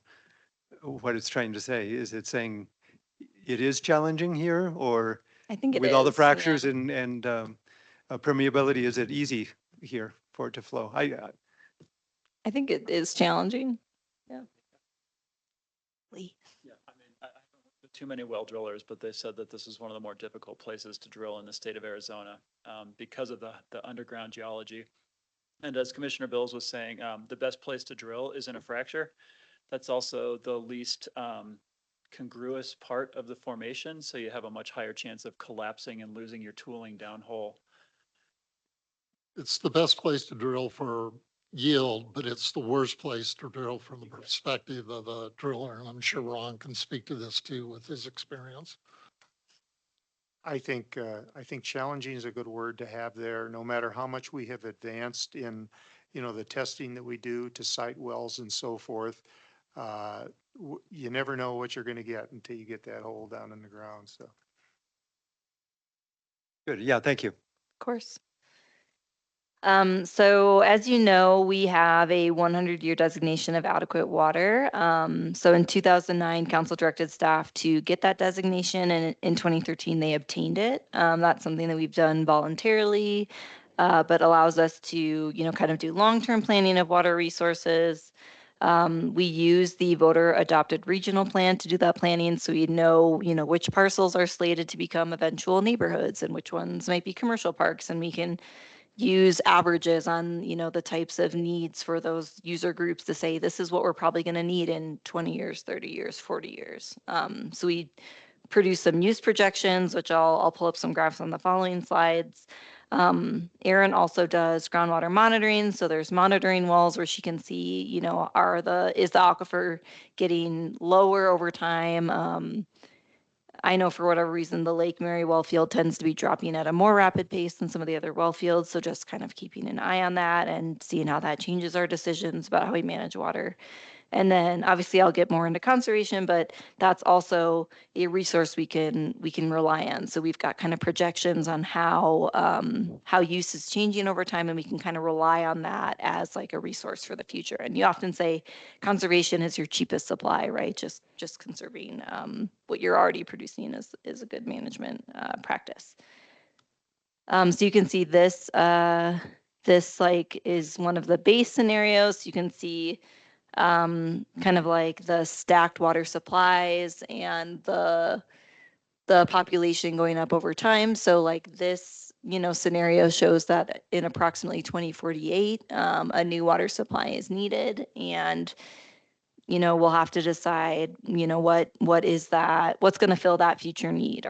what it's trying to say. Is it saying it is challenging here, or I think it with all the is, yeah. fractures and permeability, is it easy here for it to flow? I think it is challenging. Yeah. Lee. Yeah, I mean, I haven't worked with too many well drillers, but they said that this is one of the more difficult places to drill in the state of Arizona because of the underground geology. And as Commissioner Bills was saying, the best place to drill is in a fracture. That's also the least congruous part of the formation, so you have a much higher chance of collapsing and losing your tooling downhole. It's the best place to drill for yield, but it's the worst place to drill from the perspective of a driller. And I'm sure Ron can speak to this too with his experience. I think challenging is a good word to have there, no matter how much we have advanced in, the testing that we do to site wells and so forth. You never know what you're going to get until you get that hole down in the ground, so. Good, yeah, thank you. Of course. So as you know, we have a 100-year designation of adequate water. So in 2009, council directed staff to get that designation, and in 2013, they obtained it. That's something that we've done voluntarily, but allows us to, kind of do long-term planning of water resources. We use the voter adopted regional plan to do that planning, so we know, which parcels are slated to become eventual neighborhoods and which ones might be commercial parks, and we can use averages on, the types of needs for those user groups to say, this is what we're probably going to need in 20 years, 30 years, 40 years. So we produce some use projections, which I'll pull up some graphs on the following slides. Erin also does groundwater monitoring. So there's monitoring wells where she can see, is the aquifer getting lower over time? I know for whatever reason, the Lake Mary well field tends to be dropping at a more rapid pace than some of the other well fields. So just kind of keeping an eye on that and seeing how that changes our decisions about how we manage water. And then obviously I'll get more into conservation, but that's also a resource we can rely on. So we've got kind of projections on how use is changing over time, and we can kind of rely on that as like a resource for the future. And you often say conservation is your cheapest supply, right? Just conserving what you're already producing is a good management practice. So you can see this like is one of the base scenarios. You can see kind of like the stacked water supplies and the population going up over time. So like this, scenario shows that in approximately 2048, a new water supply is needed. And, we'll have to decide, what is that, what's going to fill that future need?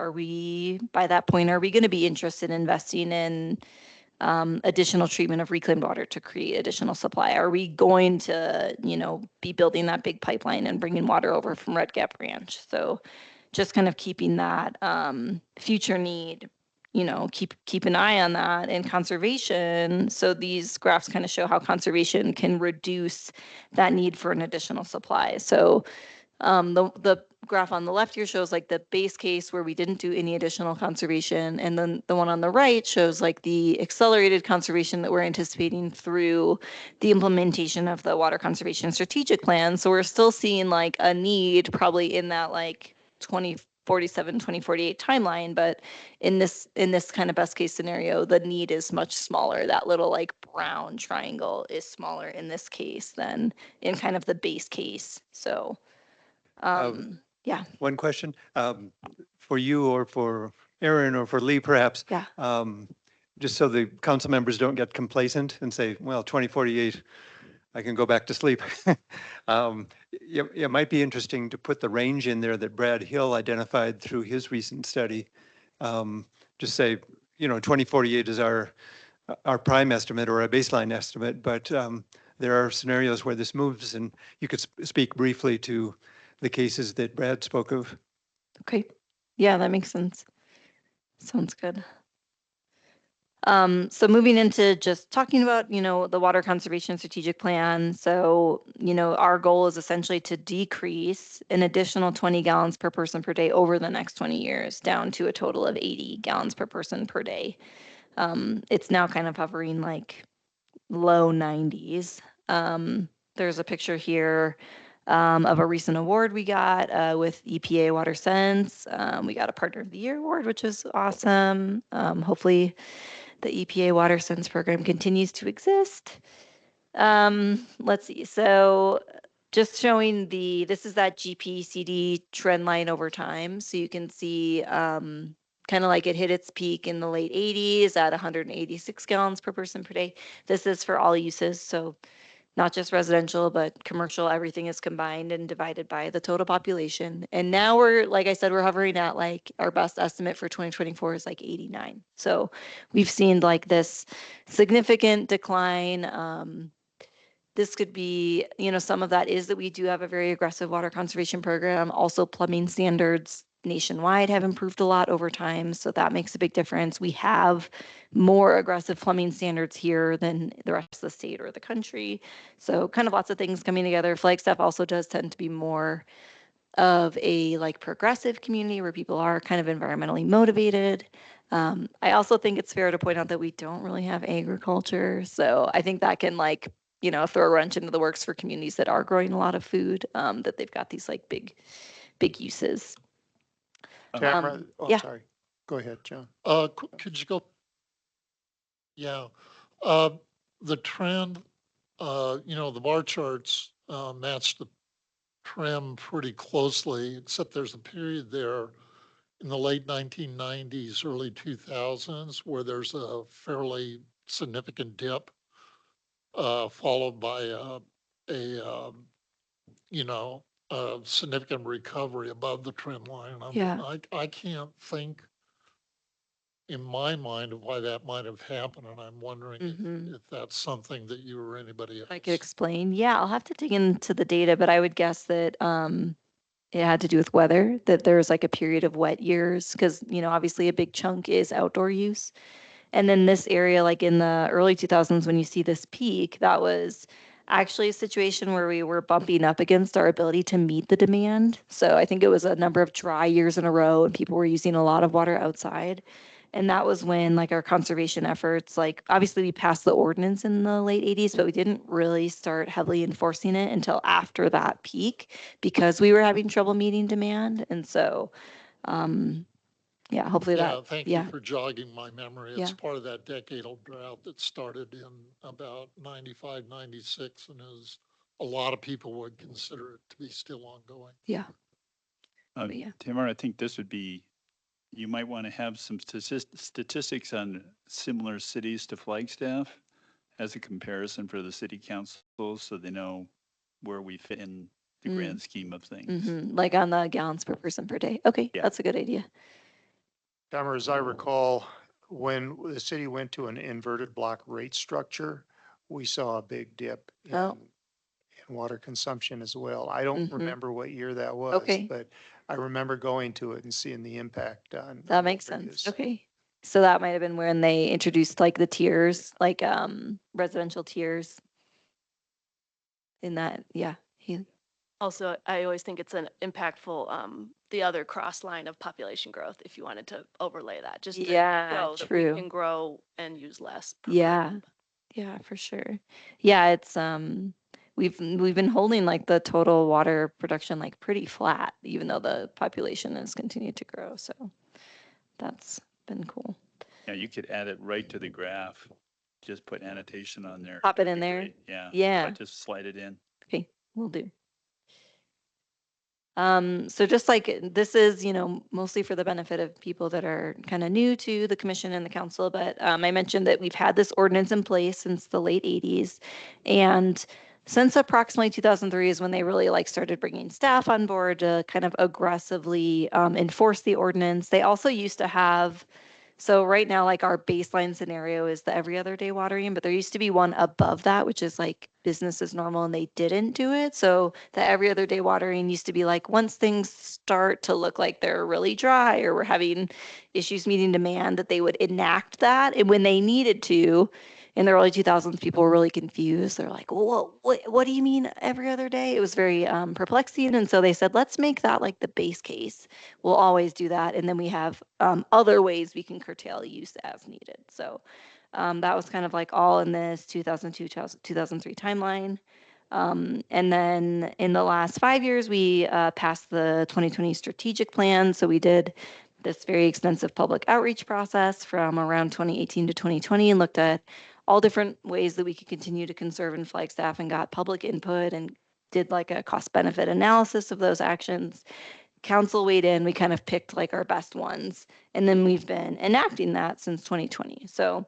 By that point, are we going to be interested in investing in additional treatment of reclaimed water to create additional supply? Are we going to, be building that big pipeline and bringing water over from Red Gap Ranch? So just kind of keeping that future need, keep an eye on that. And conservation, so these graphs kind of show how conservation can reduce that need for an additional supply. So the graph on the left here shows like the base case where we didn't do any additional conservation. And then the one on the right shows like the accelerated conservation that we're anticipating through the implementation of the water conservation strategic plan. So we're still seeing like a need probably in that like 2047, 2048 timeline. But in this kind of best case scenario, the need is much smaller. That little like brown triangle is smaller in this case than in kind of the base case. So yeah. One question for you or for Aaron or for Lee, perhaps. Yeah. Just so the council members don't get complacent and say, well, 2048, I can go back to sleep. It might be interesting to put the range in there that Brad Hill identified through his recent study. Just say, 2048 is our prime estimate or a baseline estimate, but there are scenarios where this moves, and you could speak briefly to the cases that Brad spoke of. Okay. Yeah, that makes sense. Sounds good. So moving into just talking about, the water conservation strategic plan. So, our goal is essentially to decrease an additional 20 gallons per person per day over the next 20 years, down to a total of 80 gallons per person per day. It's now kind of hovering like low 90s. There's a picture here of a recent award we got with EPA Water Sense. We got a Partner of the Year award, which is awesome. Hopefully, the EPA Water Sense program continues to exist. Let's see. So just showing this is that GPCD trend line over time. So you can see kind of like it hit its peak in the late 80s at 186 gallons per person per day. This is for all uses. So not just residential, but commercial, everything is combined and divided by the total population. And now we're, like I said, we're hovering at like our best estimate for 2024 is like 89. So we've seen like this significant decline. This could be, some of that is that we do have a very aggressive water conservation program. Also, plumbing standards nationwide have improved a lot over time. So that makes a big difference. We have more aggressive plumbing standards here than the rest of the state or the country. So kind of lots of things coming together. Flagstaff also does tend to be more of a like progressive community where people are kind of environmentally motivated. I also think it's fair to point out that we don't really have agriculture. So I think that can like, throw a wrench into the works for communities that are growing a lot of food, that they've got these like big uses. Tamara, oh, yeah. sorry. Go ahead, John. Could you go? Yeah. The trend, the bar charts match the trend pretty closely, except there's a period there in the late 1990s, early 2000s, where there's a fairly significant dip, followed by a significant recovery above the trend line. Yeah. I can't think in my mind of why that might have happened, and I'm wondering if that's something that you or anybody else. I could explain. Yeah, I'll have to dig into the data, but I would guess that it had to do with weather, that there was like a period of wet years, because, obviously a big chunk is outdoor use. And then this area, like in the early 2000s, when you see this peak, that was actually a situation where we were bumping up against our ability to meet the demand. So I think it was a number of dry years in a row, and people were using a lot of water outside. And that was when like our conservation efforts, like obviously we passed the ordinance in the late 80s, but we didn't really start heavily enforcing it until after that peak because we were having trouble meeting demand. And so, yeah, hopefully Yeah, that, thank you yeah. for jogging my memory. It's Yeah. part of that decadal drought that started in about 95, 96, and is a lot of people would consider it to be still ongoing. Yeah. But yeah. Tamara, I think this would be, you might want to have some statistics on similar cities to Flagstaff as a comparison for the city councils so they know where we fit in the grand scheme of things. Like on the gallons per person per day. Okay, Yeah. that's a good idea. Tamara, as I recall, when the city went to an inverted block rate structure, we saw a big dip Oh. in water consumption as well. I don't remember what year that was, Okay. but I remember going to it and seeing the impact on. That on makes water sense. use. Okay. So that might have been when they introduced like the tiers, like residential tiers in that. Yeah. Also, I always think it's an impactful, the other cross line of population growth, if you wanted to overlay that, just to Yeah, show that we true. can grow and use less. per Yeah. person. Yeah, for sure. Yeah, it's we've been holding like the total water production like pretty flat, even though the population has continued to grow. So that's been cool. Yeah, you could add it right to the graph. Just put annotation on there. Pop it That'd in be there. great. Yeah. Yeah. Just slide it in. Okay, we'll do. So just like this is, mostly for the benefit of people that are kind of new to the commission and the council, but I mentioned that we've had this ordinance in place since the late 80s. And since approximately 2003 is when they really like started bringing staff on board to kind of aggressively enforce the ordinance. They also used to have So right now, like our baseline scenario is the every other day watering, but there used to be one above that, which is like business as normal, and they didn't do it. So the every other day watering used to be like once things start to look like they're really dry or we're having issues meeting demand, that they would enact that. And when they needed to, in the early 2000s, people were really confused. They're like, well, what do you mean every other day? It was very perplexing. And so they said, let's make that like the base case. We'll always do that. And then we have other ways we can curtail use as needed. So that was kind of like all in this 2002, 2003 timeline. And then in the last 5 years, we passed the 2020 strategic plan. So we did this very extensive public outreach process from around 2018 to 2020 and looked at all different ways that we could continue to conserve in Flagstaff and got public input and did like a cost benefit analysis of those actions. Council weighed in, we kind of picked like our best ones, and then we've been enacting that since 2020. So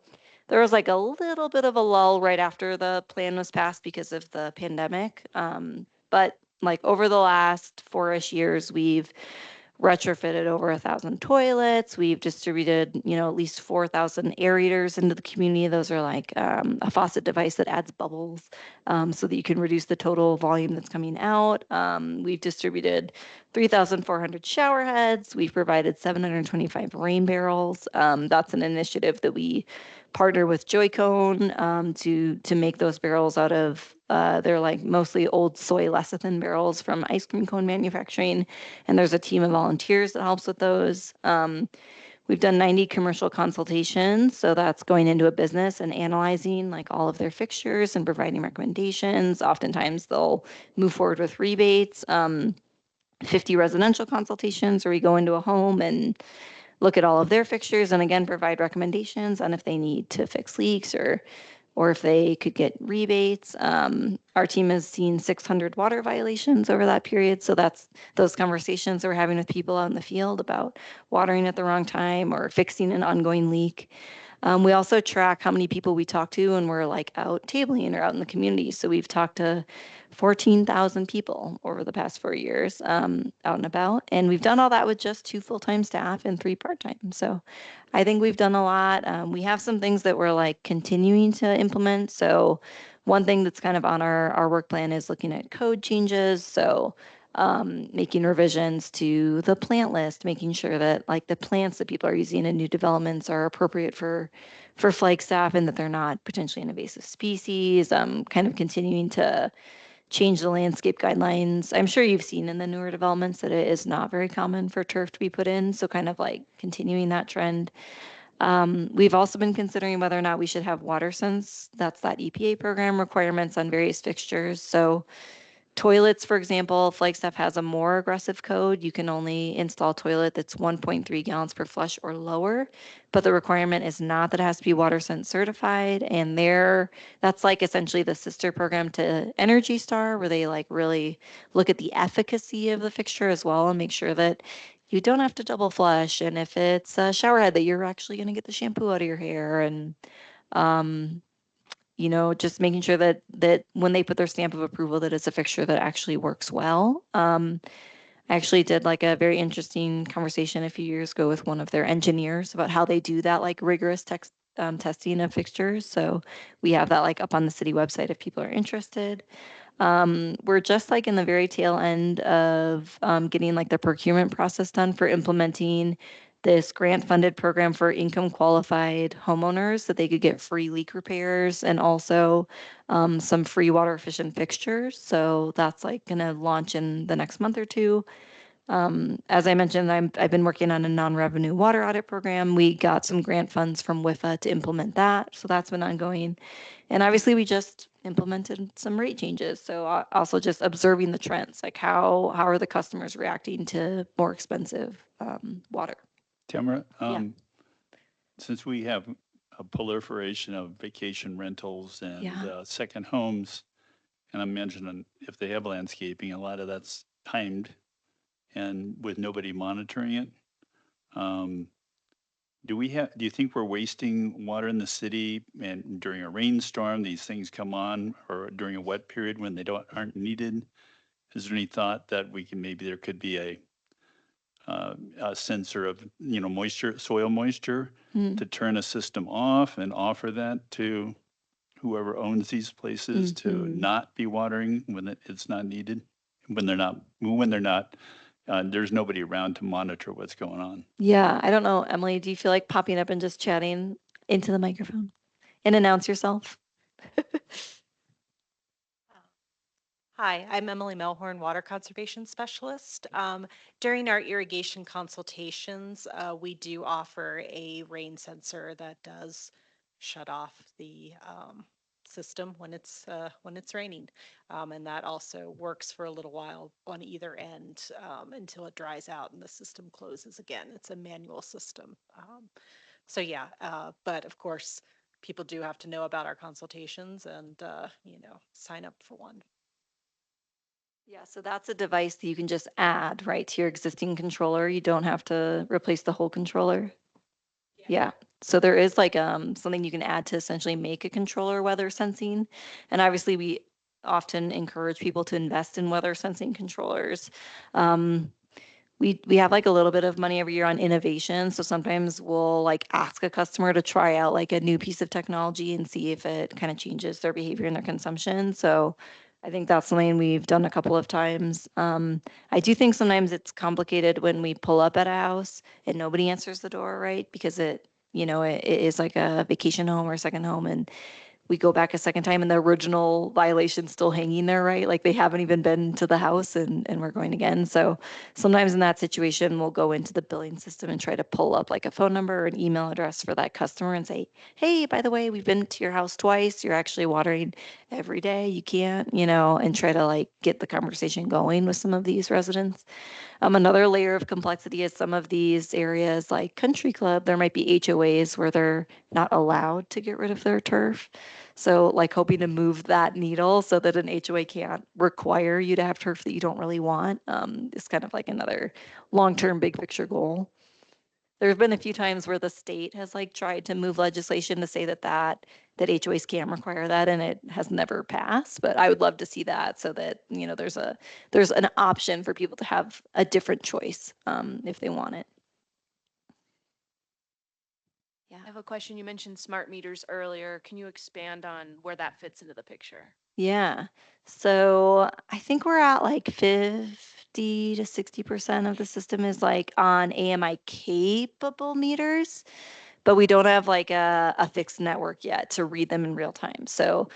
there was like a little bit of a lull right after the plan was passed because of the pandemic. But like over the last 4-ish years, we've retrofitted over 1,000 toilets. We've distributed, at least 4,000 aerators into the community. Those are like a faucet device that adds bubbles so that you can reduce the total volume that's coming out. We've distributed 3,400 shower heads. We've provided 725 rain barrels. That's an initiative that we partner with Joycone to make those barrels out of they're like mostly old soy lecithin barrels from ice cream cone manufacturing, and there's a team of volunteers that helps with those. We've done 90 commercial consultations, so that's going into a business and analyzing like all of their fixtures and providing recommendations. Oftentimes they'll move forward with rebates. 50 residential consultations where we go into a home and look at all of their fixtures and again provide recommendations on if they need to fix leaks or if they could get rebates. Our team has seen 600 water violations over that period. So that's those conversations that we're having with people out in the field about watering at the wrong time or fixing an ongoing leak. We also track how many people we talk to when we're like out tabling or out in the community. So we've talked to 14,000 people over the past 4 years out and about. And we've done all that with just 2 full-time staff and 3 part-time. So I think we've done a lot. We have some things that we're like continuing to implement. So one thing that's kind of on our work plan is looking at code changes. So making revisions to the plant list, making sure that like the plants that people are using in new developments are appropriate for Flagstaff and that they're not potentially an invasive species. Kind of continuing to change the landscape guidelines. I'm sure you've seen in the newer developments that it is not very common for turf to be put in. So kind of like continuing that trend. We've also been considering whether or not we should have water sense. That's that EPA program requirements on various fixtures. So toilets, for example, Flagstaff has a more aggressive code. You can only install a toilet that's 1.3 gallons per flush or lower, but the requirement is not that it has to be water sense certified. And that's like essentially the sister program to Energy Star, where they like really look at the efficacy of the fixture as well and make sure that you don't have to double flush. And if it's a shower head, that you're actually going to get the shampoo out of your hair. And um, just making sure that when they put their stamp of approval, that it's a fixture that actually works well. I actually did like a very interesting conversation a few years ago with one of their engineers about how they do that like rigorous testing of fixtures. So we have that like up on the city website if people are interested. We're just like in the very tail end of getting like the procurement process done for implementing this grant funded program for income qualified homeowners that they could get free leak repairs and also some free water efficient fixtures. So that's like going to launch in the next month or two. As I mentioned, I've been working on a non-revenue water audit program. We got some grant funds from WIFA to implement that. So that's been ongoing. And obviously we just implemented some rate changes. So also just observing the trends, like how are the customers reacting to more expensive water? Tamara, Yeah. since we have a proliferation of vacation rentals and Yeah. second homes, and I'm mentioning if they have landscaping, a lot of that's timed and with nobody monitoring it. Do you think we're wasting water in the city and during a rainstorm, these things come on or during a wet period when they aren't needed? Is there any thought that maybe there could be a sensor of, moisture, soil moisture, Hmm. to turn a system off and offer that to whoever owns these places to Mhm. not be watering when it's not needed, when they're not, there's nobody around to monitor what's going on. Yeah, I don't know, Emily, do you feel like popping up and just chatting into the microphone and announce yourself? Hi, I'm Emily Melhorn, Water Conservation Specialist. During our irrigation consultations, we do offer a rain sensor that does shut off the system when it's raining. And that also works for a little while on either end until it dries out and the system closes again. It's a manual system. So yeah, but of course, people do have to know about our consultations and, sign up for one. Yeah, so that's a device that you can just add, right, to your existing controller. You don't have to replace the whole controller. Yeah. So there is like something you can add to essentially make a controller weather sensing. And obviously we often encourage people to invest in weather sensing controllers. Um, we have like a little bit of money every year on innovation. So sometimes we'll like ask a customer to try out like a new piece of technology and see if it kind of changes their behavior and their consumption. So I think that's something we've done a couple of times. I do think sometimes it's complicated when we pull up at a house and nobody answers the door, right? Because it is like a vacation home or a second home, and we go back a second time and the original violation's still hanging there, right? Like they haven't even been to the house and we're going again. So sometimes in that situation, we'll go into the billing system and try to pull up like a phone number or an email address for that customer and say, hey, by the way, we've been to your house twice. You're actually watering every day. You can't, and try to like get the conversation going with some of these residents. Another layer of complexity is some of these areas like country club, there might be HOAs where they're not allowed to get rid of their turf. So like hoping to move that needle so that an HOA can't require you to have turf that you don't really want is kind of like another long-term big picture goal. There have been a few times where the state has like tried to move legislation to say that HOAs can require that, and it has never passed. But I would love to see that so that there's an option for people to have a different choice if they want it. Yeah. I have a question. You mentioned smart meters earlier. Can you expand on where that fits into the picture? Yeah. So I think we're at like 50 to 60% of the system is like on AMI capable meters, but we don't have like a fixed network yet to read them in real time. So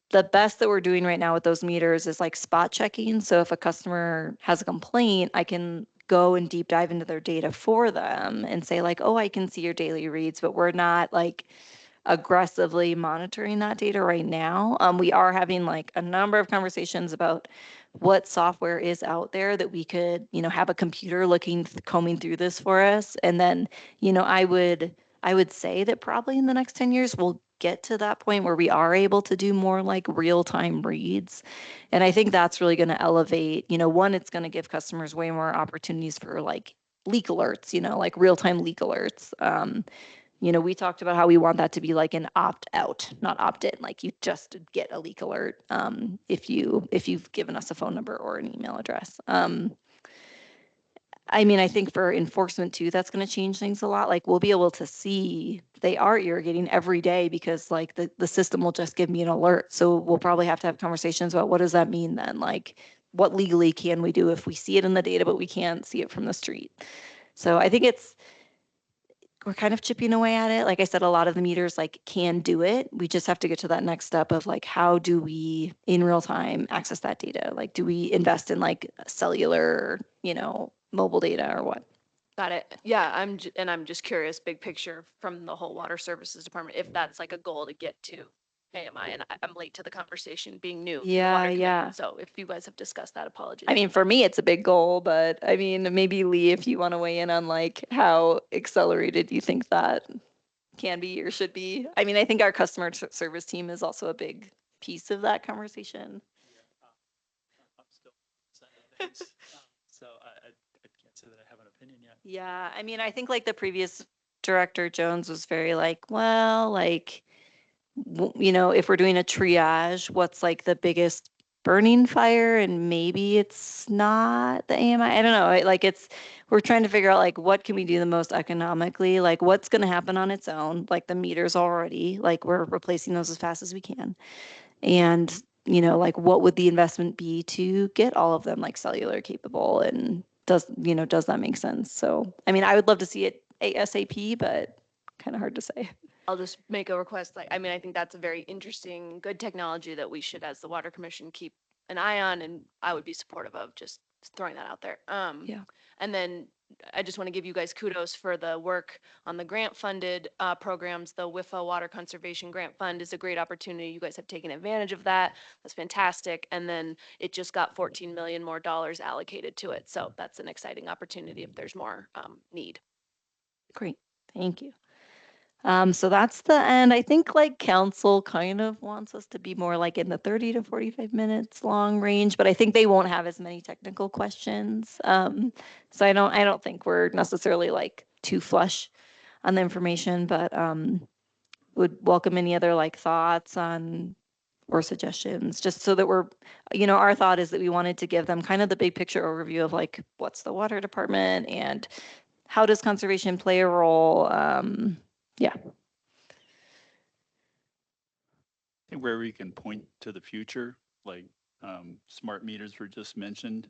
the best that we're doing right now with those meters is like spot checking. So if a customer has a complaint, I can go and deep dive into their data for them and say like, oh, I can see your daily reads, but we're not like aggressively monitoring that data right now. We are having like a number of conversations about what software is out there that we could, have a computer combing through this for us. And then, I would say that probably in the next 10 years, we'll get to that point where we are able to do more like real-time reads. And I think that's really going to elevate, one, it's going to give customers way more opportunities for like leak alerts, like real-time leak alerts. We talked about how we want that to be like an opt out, not opt in. Like you just get a leak alert if you've given us a phone number or an email address. I mean, I think for enforcement too, that's going to change things a lot. Like we'll be able to see they are irrigating every day because like the system will just give me an alert. So we'll probably have to have conversations about what does that mean then? Like what legally can we do if we see it in the data, but we can't see it from the street? So I think we're kind of chipping away at it. Like I said, a lot of the meters like can do it. We just have to get to that next step of like, how do we in real time access that data? Like, do we invest in like cellular, mobile data or what? Got it. Yeah, I'm just curious, big picture from the whole water services department, if that's like a goal to get to AMI. And I'm late to the conversation, being new to the Yeah, water committee. yeah. So if you guys have discussed that, apologies. I mean, for me, it's a big goal, but I mean, maybe Lee, if you want to weigh in on like how accelerated you think that can be or should be. I mean, I think our customer service team is also a big piece of that conversation. I'm still side of things, so I can't say that I have an opinion yet. Yeah, I mean, I think like the previous director Jones was very like, well, like, if we're doing a triage, what's like the biggest burning fire and maybe it's not the AMI. I don't know. Like we're trying to figure out like what can we do the most economically, like what's going to happen on its own, like the meters already, like we're replacing those as fast as we can. And, like what would the investment be to get all of them like cellular capable and does that make sense? So, I mean, I would love to see it ASAP, but kind of hard to say. I'll just make a request. Like, I mean, I think that's a very interesting, good technology that we should, as the Water Commission, keep an eye on, and I would be supportive of just throwing that out there. Yeah. And then I just want to give you guys kudos for the work on the grant-funded programs. The WIFA Water Conservation Grant Fund is a great opportunity. You guys have taken advantage of that. That's fantastic. And then it just got 14 million more dollars allocated to it. So that's an exciting opportunity if there's more need. Great. Thank you. So that's the end. I think like council kind of wants us to be more like in the 30 to 45 minutes long range, but I think they won't have as many technical questions. So I don't think we're necessarily like too flush on the information, but would welcome any other like thoughts on or suggestions, just so that we're, our thought is that we wanted to give them kind of the big picture overview of like what's the water department and how does conservation play a role. Yeah. Where we can point to the future, like smart meters were just mentioned,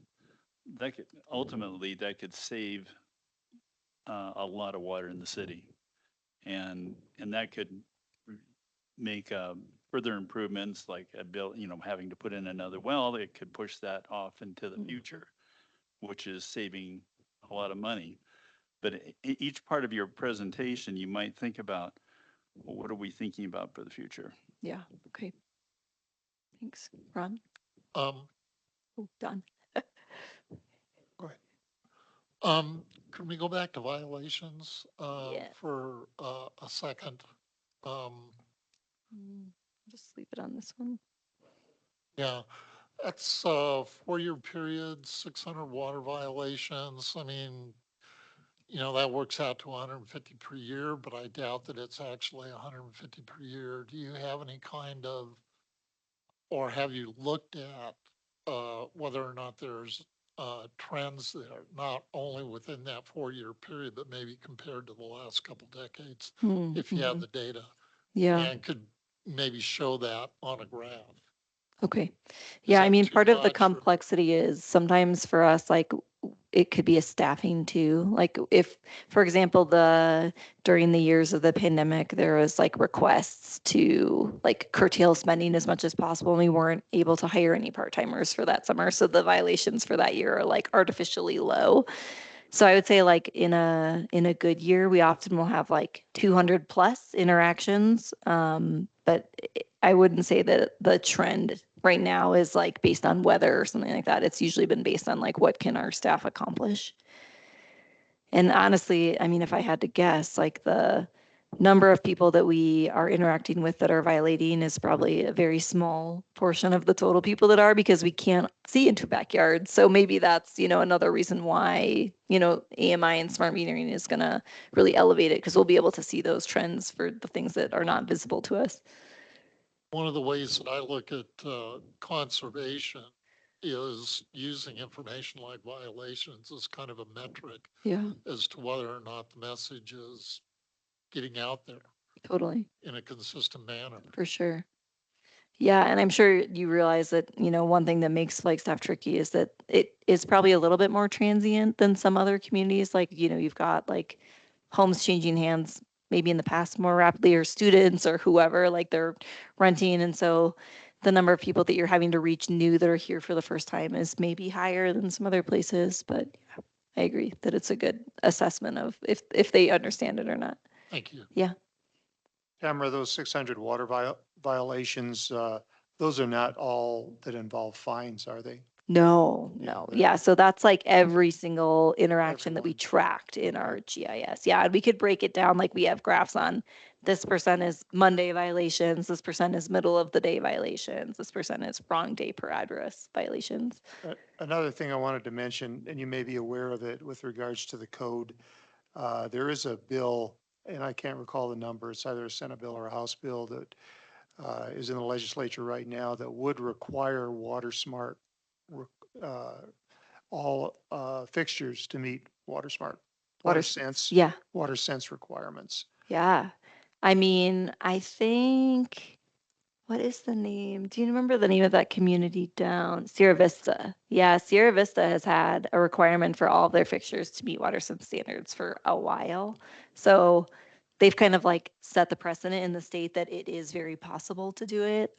that could ultimately save a lot of water in the city, and that could make further improvements like a bill, having to put in another well. It could push that off into the future, which is saving a lot of money. But each part of your presentation, you might think about, well, what are we thinking about for the future? Yeah. Okay. Thanks. Ron? Um, Oh, Don. go ahead. Can we go back to violations, Yeah. for, a second? Um, Just leave it on this one. yeah, that's a 4-year period, 600 water violations. I mean, that works out to 150 per year, but I doubt that it's actually 150 per year. Do you have any kind of, or have you looked at, whether or not there's, trends there, not only within that 4-year period, but maybe compared to the last couple decades, if you have the data? Yeah. And could maybe show that on a graph? Okay. Is Yeah, I that mean, too part of the much, or- complexity is sometimes for us, like it could be a staffing too. Like if, for example, during the years of the pandemic, there was like requests to like curtail spending as much as possible, and we weren't able to hire any part-timers for that summer. So the violations for that year are like artificially low. So I would say like in a good year, we often will have like 200 plus interactions. But I wouldn't say that the trend right now is like based on weather or something like that. It's usually been based on like what can our staff accomplish. And honestly, I mean, if I had to guess, like the number of people that we are interacting with that are violating is probably a very small portion of the total people that are, because we can't see into backyards. So maybe that's, another reason why, AMI and smart metering is going to really elevate it, because we'll be able to see those trends for the things that are not visible to us. One of the ways that I look at, conservation is using information like violations as kind of a metric Yeah, as to whether or not the message is getting out there totally. in a consistent manner. For sure. Yeah, and I'm sure you realize that, one thing that makes Flagstaff tricky is that it is probably a little bit more transient than some other communities. Like, you've got like homes changing hands maybe in the past more rapidly, or students or whoever, like they're renting. And so the number of people that you're having to reach new that are here for the first time is maybe higher than some other places. But yeah, I agree that it's a good assessment of if they understand it or not. Thank you. Yeah. Tamara, those 600 water violations, those are not all that involve fines, are they? No, Yeah, no. that- Yeah, so that's like every single interaction that we Everyone. tracked in Okay. our GIS. Yeah, and we could break it down, like we have graphs on this percent is Monday violations, this percent is middle of the day violations, this percent is wrong day per address violations. Another thing I wanted to mention, and you may be aware of it with regards to the code, there is a bill, and I can't recall the number, it's either a Senate bill or a House bill, that is in the legislature right now that would require water smart, uh, all fixtures to meet water smart, water sense, Yeah, water sense requirements. yeah. I mean, I think, what is the name? Do you remember the name of that community down? Sierra Vista. Yeah, Sierra Vista has had a requirement for all of their fixtures to meet water sense standards for a while. So they've kind of like set the precedent in the state that it is very possible to do it.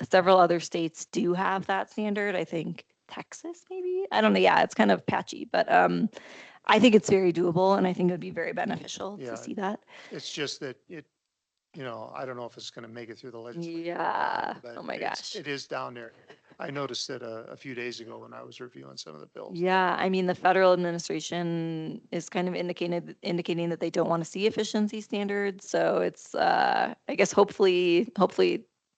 Several other states do have that standard. I think Texas, maybe. I don't know. Yeah, it's kind of patchy, but I think it's very doable, and I think it would be very beneficial to Yeah, see that. it's just that I don't know if it's going to make it through the legislature, Yeah. but Oh my gosh. it is down there. I noticed it a few days ago when I was reviewing some of the bills. Yeah, I mean, the federal administration is kind of indicating that they don't want to see efficiency standards. So it's, I guess, hopefully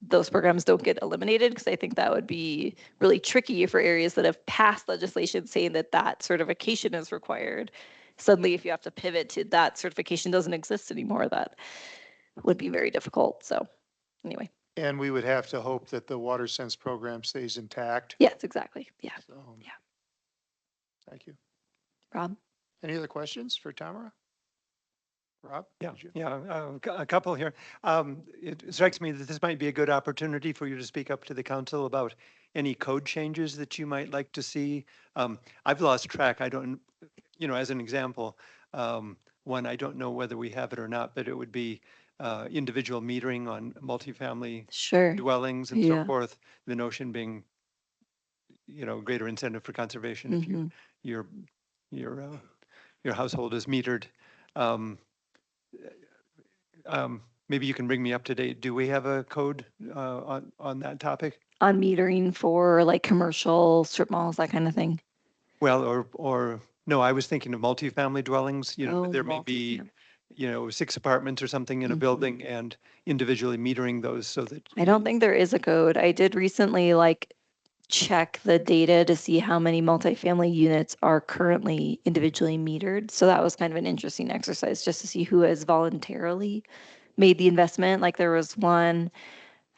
those programs don't get eliminated, because I think that would be really tricky for areas that have passed legislation saying that that certification is required. Suddenly, if you have to pivot to that certification doesn't exist anymore, that would be very difficult. So anyway, And we would have to hope that the water sense program stays intact. yes, exactly. Yeah. So, Yeah. thank you. Rob? Any other questions for Tamara? Rob? Yeah, did you- yeah, a couple here. It strikes me that this might be a good opportunity for you to speak up to the council about any code changes that you might like to see. I've lost track. I don't, as an example, one, I don't know whether we have it or not, but it would be individual metering on multifamily Sure. dwellings and so Yeah. forth. The notion being, greater incentive for conservation if Mhm. your your uh, your household is metered. Um, Maybe you can bring me up to date. Do we have a code on that topic? On metering for like commercial strip malls, that kind of thing. Well, or no, I was thinking of multifamily dwellings. Oh, There may be, multifam- 6 apartments or something in a Mhm. building and individually metering those so that, I don't think there is a code. I did recently like check the data to see how many multifamily units are currently individually metered. So that was kind of an interesting exercise just to see who has voluntarily made the investment. Like there was one,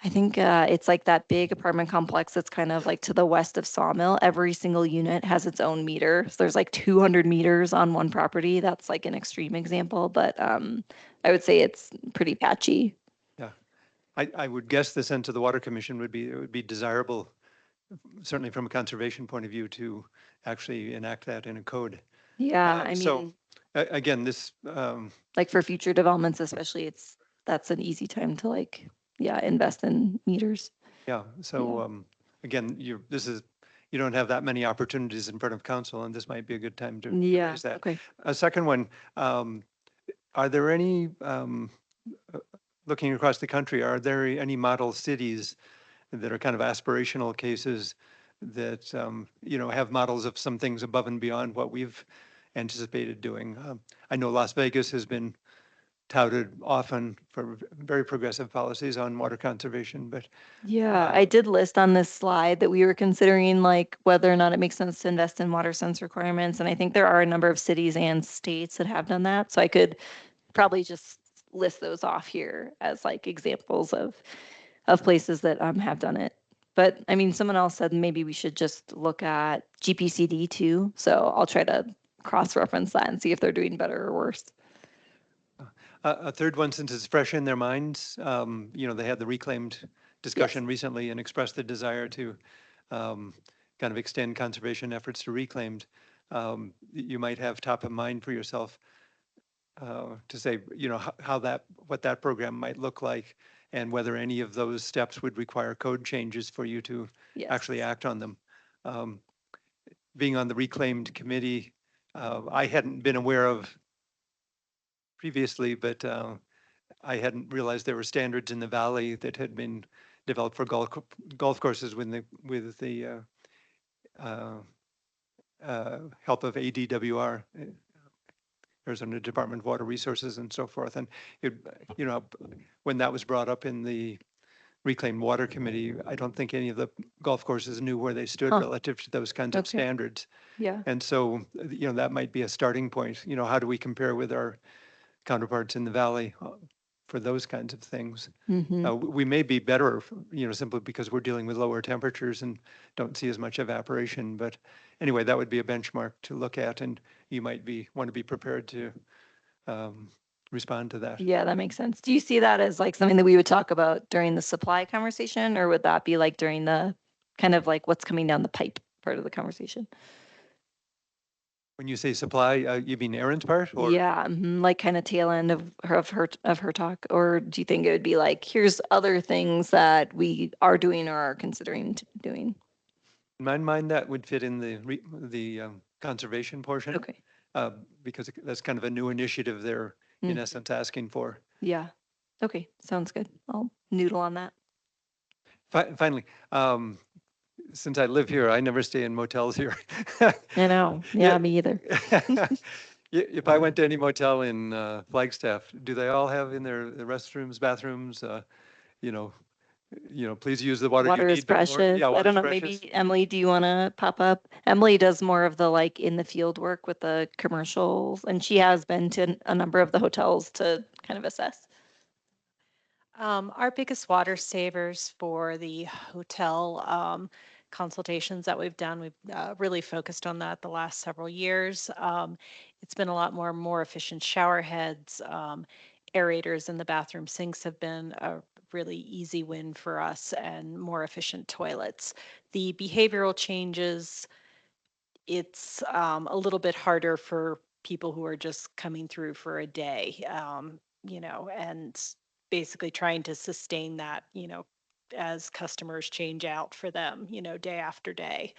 I think it's like that big apartment complex that's kind of like to the west of Sawmill. Every single unit has its own meter. So there's like 200 meters on one property. That's like an extreme example, but I would say it's pretty patchy. yeah. I would guess the sense of the Water Commission would be, it would be desirable, certainly from a conservation point of view, to actually enact that in a code. Yeah, I So mean, again, this, like for future developments, especially, that's an easy time to like, yeah, invest in meters. yeah, so Yeah. again, you don't have that many opportunities in front of council, and this might be a good time to Yeah. raise that. Okay. A second one, are there any, looking across the country, are there any model cities that are kind of aspirational cases that, have models of some things above and beyond what we've anticipated doing? I know Las Vegas has been touted often for very progressive policies on water conservation, but Yeah, I did list on this slide that we were considering like whether or not it makes sense to invest in water sense requirements. And I think there are a number of cities and states that have done that. So I could probably just list those off here as like examples of places that have done it. But I mean, someone else said maybe we should just look at GPCD too. So I'll try to cross-reference that and see if they're doing better or worse. a third one, since it's fresh in their minds, they had the reclaimed discussion recently and expressed the desire to kind of extend conservation efforts to reclaimed. You might have top of mind for yourself to say, what that program might look like and whether any of those steps would require code changes for you to actually Yes. act on them. Being on the reclaimed committee, I hadn't been aware of previously, but I hadn't realized there were standards in the valley that had been developed for golf courses with the help of ADWR, Arizona Department of Water Resources and so forth. And it, when that was brought up in the Reclaimed Water Committee, I don't think any of the golf courses knew where they stood Huh. relative to those kinds of Okay. standards. Yeah. And so, that might be a starting point. How do we compare with our counterparts in the valley for those kinds of things. Mhm. We may be better, simply because we're dealing with lower temperatures and don't see as much evaporation. But anyway, that would be a benchmark to look at, and you might want to be prepared to respond to that. Yeah, that makes sense. Do you see that as like something that we would talk about during the supply conversation, or would that be like during the kind of like what's coming down the pipe part of the conversation? When you say supply, you mean Erin's part, or? Yeah, like kind of tail end of her talk, or do you think it would be like here's other things that we are doing or are considering doing? In my mind, that would fit in the conservation portion. Okay. Because that's kind of a new initiative they're in Mm. essence asking for. Yeah. Okay, sounds good. I'll noodle on that. Finally, since I live here, I never stay in motels here. I know. Yeah, me either. If I went to any motel in Flagstaff, do they all have in their restrooms, bathrooms, you know, please use the water you Water is need, but more, precious. yeah, I water's don't know, precious. maybe Emily, do you want to pop up? Emily does more of the like in the field work with the commercials, and she has been to a number of the hotels to kind of assess. Our biggest water savers for the hotel consultations that we've done, we've really focused on that the last several years. It's been a lot more efficient shower heads. Aerators in the bathroom sinks have been a really easy win for us, and more efficient toilets. The behavioral changes, it's a little bit harder for people who are just coming through for a day, and basically trying to sustain that, as customers change out for them, day after day,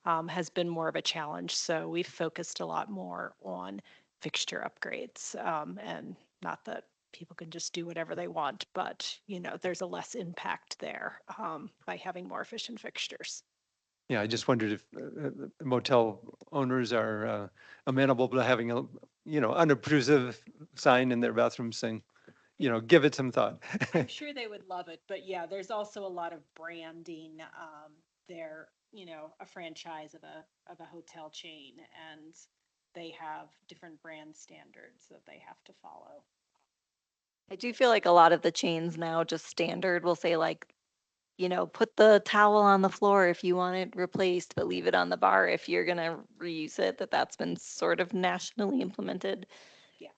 has been more of a challenge. So we've focused a lot more on fixture upgrades, and not that people can just do whatever they want, but, there's a less impact there by having more efficient fixtures. Yeah, I just wondered if motel owners are amenable to having a, unobtrusive sign in their bathroom saying, give it some thought. I'm sure they would love it, but yeah, there's also a lot of branding. They're, a franchise of a hotel chain, and they have different brand standards that they have to follow. I do feel like a lot of the chains now just standard will say like, put the towel on the floor if you want it replaced, but leave it on the bar if you're gonna reuse it. That's been sort of nationally implemented. Yeah.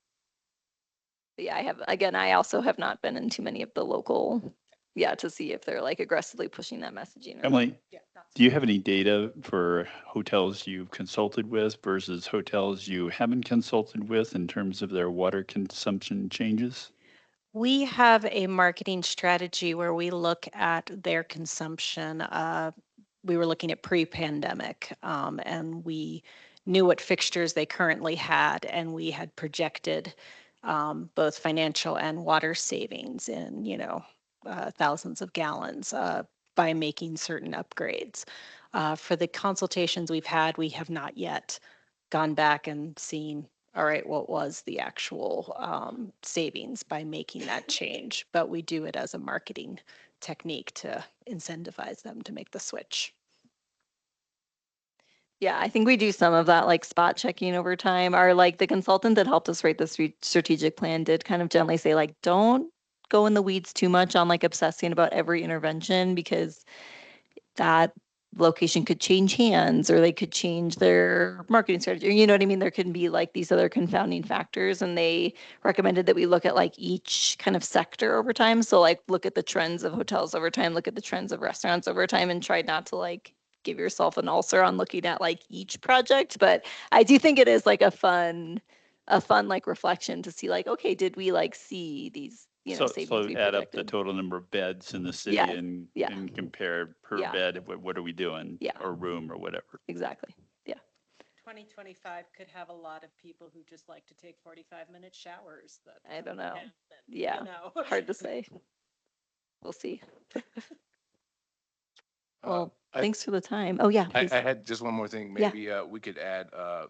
But yeah, I also have not been in too many of the local, to see if they're like aggressively pushing that messaging. Or Emily, Yeah. do you have any data for hotels you've consulted with versus hotels you haven't consulted with in terms of their water consumption changes? We have a marketing strategy where we look at their consumption. We were looking at pre-pandemic, and we knew what fixtures they currently had, and we had projected both financial and water savings in, thousands of gallons by making certain upgrades. For the consultations we've had, we have not yet gone back and seen, all right, what was the actual savings by making that change? But we do it as a marketing technique to incentivize them to make the switch. Yeah, I think we do some of that like spot checking over time. Our like the consultant that helped us write the strategic plan did kind of gently say like, don't go in the weeds too much on like obsessing about every intervention because that location could change hands or they could change their marketing strategy. Or, you know what I mean? There can be like these other confounding factors. And they recommended that we look at like each kind of sector over time. So like look at the trends of hotels over time, look at the trends of restaurants over time, and try not to like give yourself an ulcer on looking at like each project. But I do think it is like a fun like reflection to see like, okay, did we like see these, So savings we add up the projected? total number of beds in the city Yeah, and yeah. compare per Yeah. bed, what are we doing? Yeah. Or room or whatever. Exactly. 2025 could have a lot of people who just like to take 45-minute showers. That I don't know. happen, Yeah. Hard to say. We'll see. Well, thanks for the time. Oh, yeah, I please. had just one more thing. Yeah. Maybe we could add how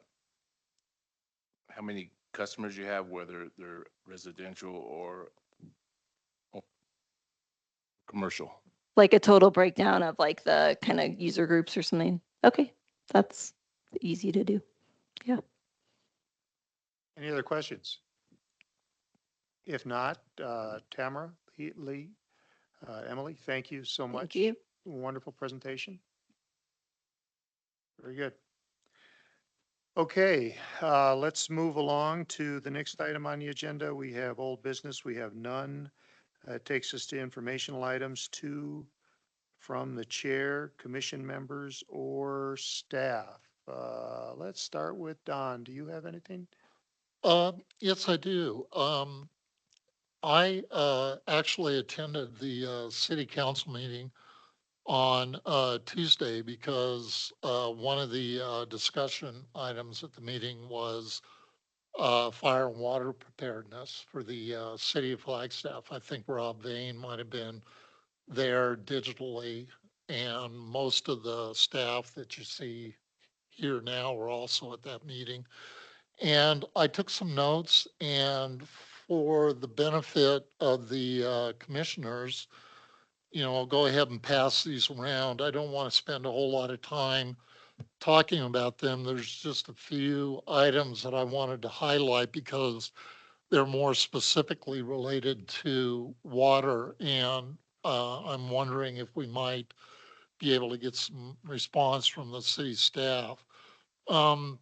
many customers you have, whether they're residential or commercial. Like a total breakdown of like the kind of user groups or something. Okay. That's easy to do. Yeah. Any other questions? If not, Tamara, Lee, Emily, thank you so Thank much. you. Wonderful presentation. Very good. Okay, let's move along to the next item on the agenda. We have old business. We have none. It takes us to informational items, two from the chair, commission members, or staff. Let's start with Don. Do you have anything? Yes, I do. I actually attended the city council meeting on Tuesday because one of the discussion items at the meeting was fire and water preparedness for the city of Flagstaff. I think Rob Vane might have been there digitally, and most of the staff that you see here now were also at that meeting. And I took some notes, and for the benefit of the commissioners, I'll go ahead and pass these around. I don't want to spend a whole lot of time talking about them. There's just a few items that I wanted to highlight because they're more specifically related to water, and I'm wondering if we might be able to get some response from the city staff. Um,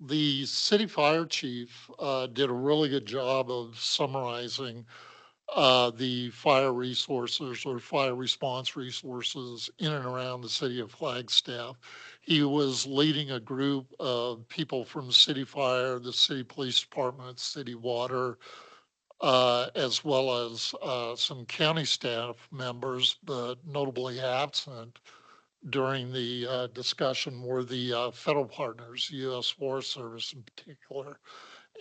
the city fire chief did a really good job of summarizing the fire resources or fire response resources in and around the city of Flagstaff. He was leading a group of people from city fire, the city police department, city water, as well as some county staff members, but notably absent during the discussion were the federal partners, U.S. Forest Service in particular.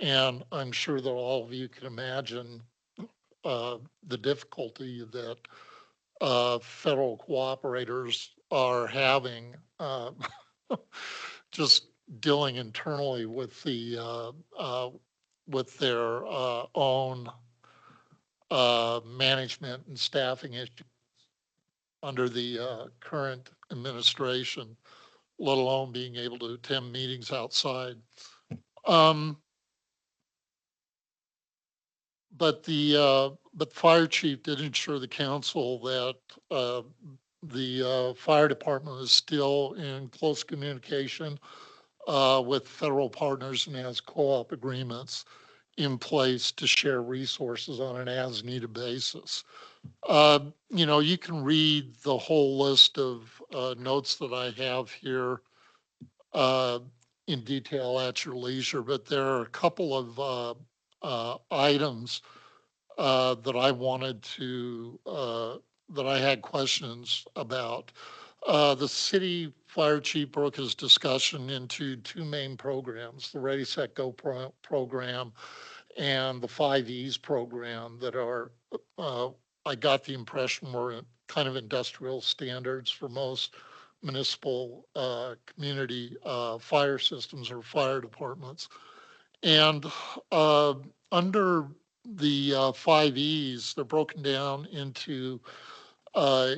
And I'm sure that all of you can imagine the difficulty that federal cooperators are having just dealing internally with their own management and staffing issues under the current administration, let alone being able to attend meetings outside. Um, but fire chief did ensure the council that the fire department is still in close communication with federal partners and has co-op agreements in place to share resources on an as-needed basis. You can read the whole list of notes that I have here uh, in detail at your leisure, but there are a couple of items that I wanted that I had questions about. The city fire chief broke his discussion into two main programs, the Ready, Set, Go program and the 5Es program that are, I got the impression were kind of industrial standards for most municipal community fire systems or fire departments. And uh, under the 5Es, they're broken down into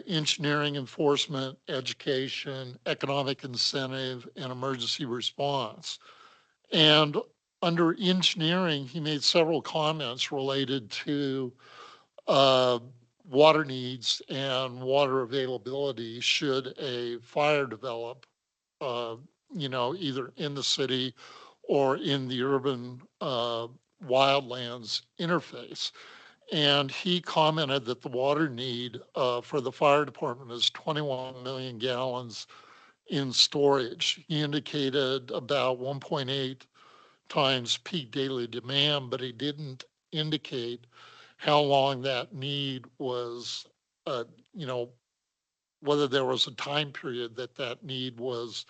engineering, enforcement, education, economic incentive, and emergency response. And under engineering, he made several comments related to uh, water needs and water availability should a fire develop, uh, either in the city or in the urban wildlands interface. And he commented that the water need for the fire department is 21 million gallons in storage. He indicated about 1.8 times peak daily demand, but he didn't indicate how long that need was, uh, you know, whether there was a time period that that need was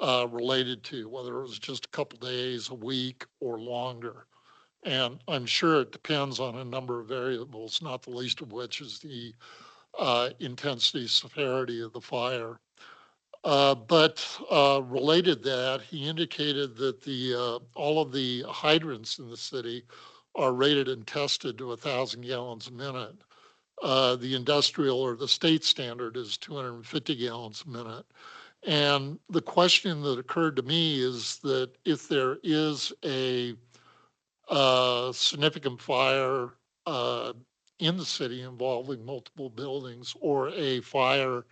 related to, whether it was just a couple days, a week, or longer. And I'm sure it depends on a number of variables, not the least of which is the intensity, severity of the fire. But related that, he indicated that the all of the hydrants in the city are rated and tested to 1,000 gallons a minute. The industrial or the state standard is 250 gallons a minute. And the question that occurred to me is that if there is significant fire in the city involving multiple buildings, or a fire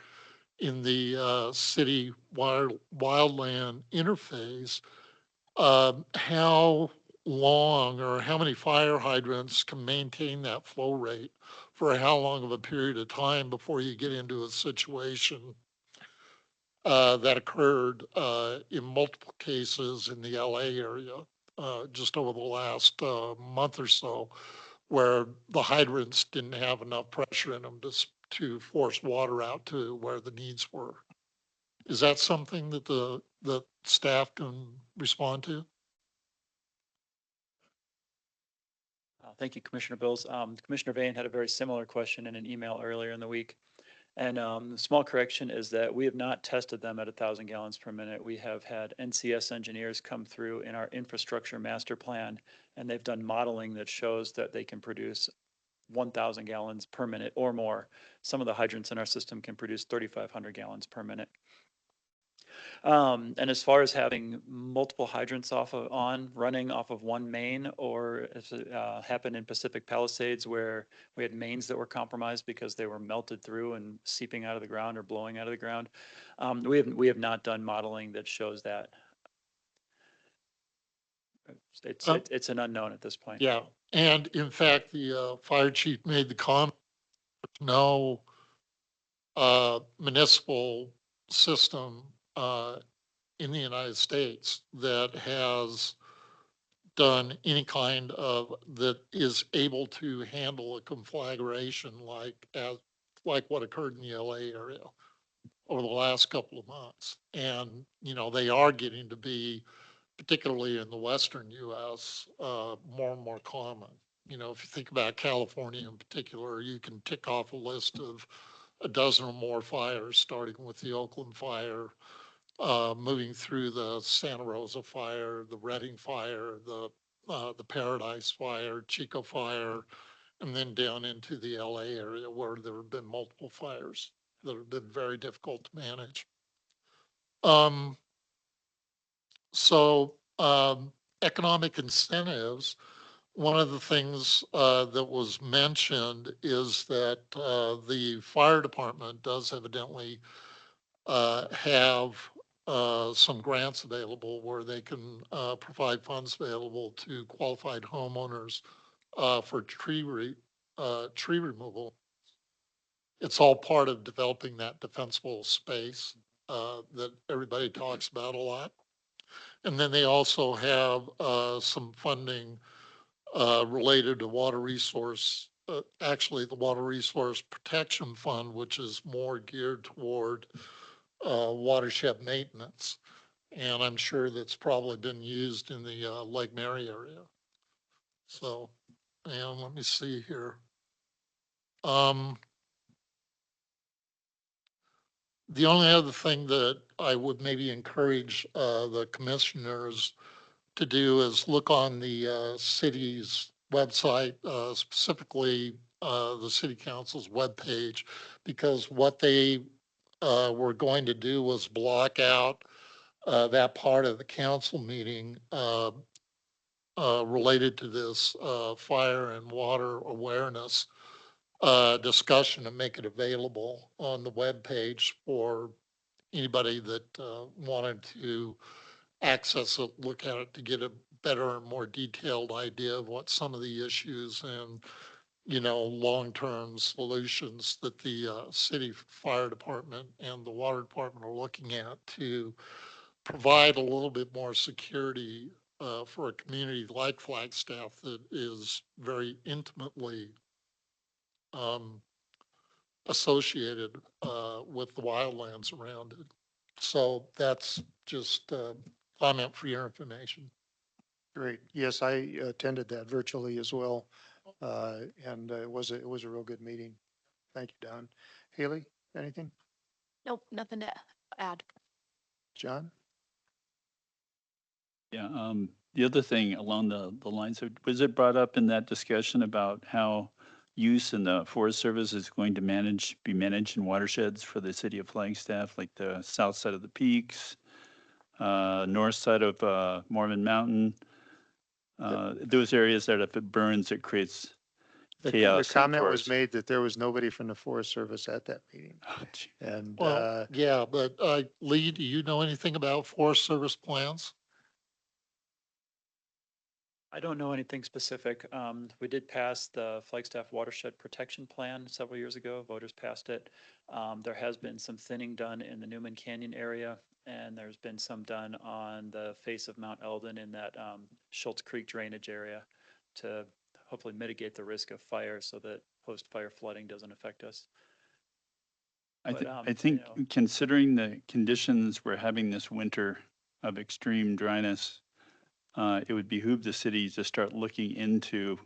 in the city wildland interface, how long or how many fire hydrants can maintain that flow rate for how long of a period of time before you get into a situation that occurred in multiple cases in the LA area just over the last month or so, where the hydrants didn't have enough pressure in them to force water out to where the needs were. Is that something that the staff can respond to? Thank you, Commissioner Bills. Commissioner Vane had a very similar question in an email earlier in the week. And the small correction is that we have not tested them at 1,000 gallons per minute. We have had NCS engineers come through in our infrastructure master plan, and they've done modeling that shows that they can produce 1,000 gallons per minute or more. Some of the hydrants in our system can produce 3,500 gallons per minute. And as far as having multiple hydrants running off of one main, or if it happened in Pacific Palisades where we had mains that were compromised because they were melted through and seeping out of the ground or blowing out of the ground, we have not done modeling that shows that. It's an unknown at this point. Yeah, and in fact, the fire chief made the comment, no municipal system in the United States that has done any kind of, that is able to handle a conflagration like what occurred in the LA area over the last couple of months. And, they are getting to be, particularly in the western US, more and more common. If you think about California in particular, you can tick off a list of a dozen or more fires, starting with the Oakland fire, moving through the Santa Rosa fire, the Redding fire, the Paradise fire, Chico fire, and then down into the LA area where there have been multiple fires that have been very difficult to manage. Um, so economic incentives, one of the things that was mentioned is that the fire department does evidently have some grants available where they can provide funds available to qualified homeowners for tree removal. It's all part of developing that defensible space that everybody talks about a lot. And then they also have some funding related to water resource, actually the Water Resource Protection Fund, which is more geared toward watershed maintenance. And I'm sure that's probably been used in the Lake Mary area. So, and let me see here. The only other thing that I would maybe encourage the commissioners to do is look on the city's website, specifically the city council's webpage, because what they were going to do was block out that part of the council meeting related to this fire and water awareness discussion, and make it available on the webpage for anybody that wanted to access it, look at it, to get a better and more detailed idea of what some of the issues and long-term solutions that the city fire department and the water department are looking at to provide a little bit more security for a community like Flagstaff that is very intimately associated with the wildlands around it. So that's just a comment for your information. Great. Yes, I attended that virtually as well. And it was a real good meeting. Thank you, Don. Haley, anything? Nope, nothing to add. John? Yeah, the other thing along the lines of, was it brought up in that discussion about how use in the Forest Service is going to be managed in watersheds for the city of Flagstaff, like the south side of the peaks, north side of Mormon Mountain, those areas that if it burns, it creates The chaos in comment was forests. made that there was nobody from the Forest Service at that meeting. Oh, gee. And, Well, yeah, but Lee, do you know anything about Forest Service plans? I don't know anything specific. We did pass the Flagstaff Watershed Protection Plan several years ago. Voters passed it. There has been some thinning done in the Newman Canyon area, and there's been some done on the face of Mount Eldon in that Schultz Creek drainage area to hopefully mitigate the risk of fire so that post-fire flooding doesn't affect us. But, I think considering the conditions we're having this winter of extreme dryness, it would behoove the city to start looking into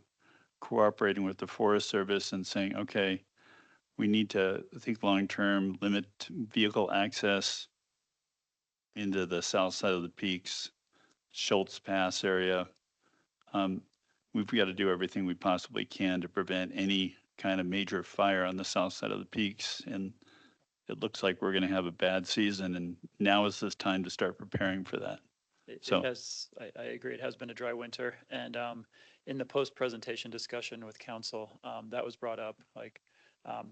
cooperating with the Forest Service and saying, okay, we need to think long-term, limit vehicle access into the south side of the peaks, Schultz Pass area. We've got to do everything we possibly can to prevent any kind of major fire on the south side of the peaks. And it looks like we're going to have a bad season, and now is this time to start preparing for that. So- I agree, it has been a dry winter, and in the post-presentation discussion with council, that was brought up, like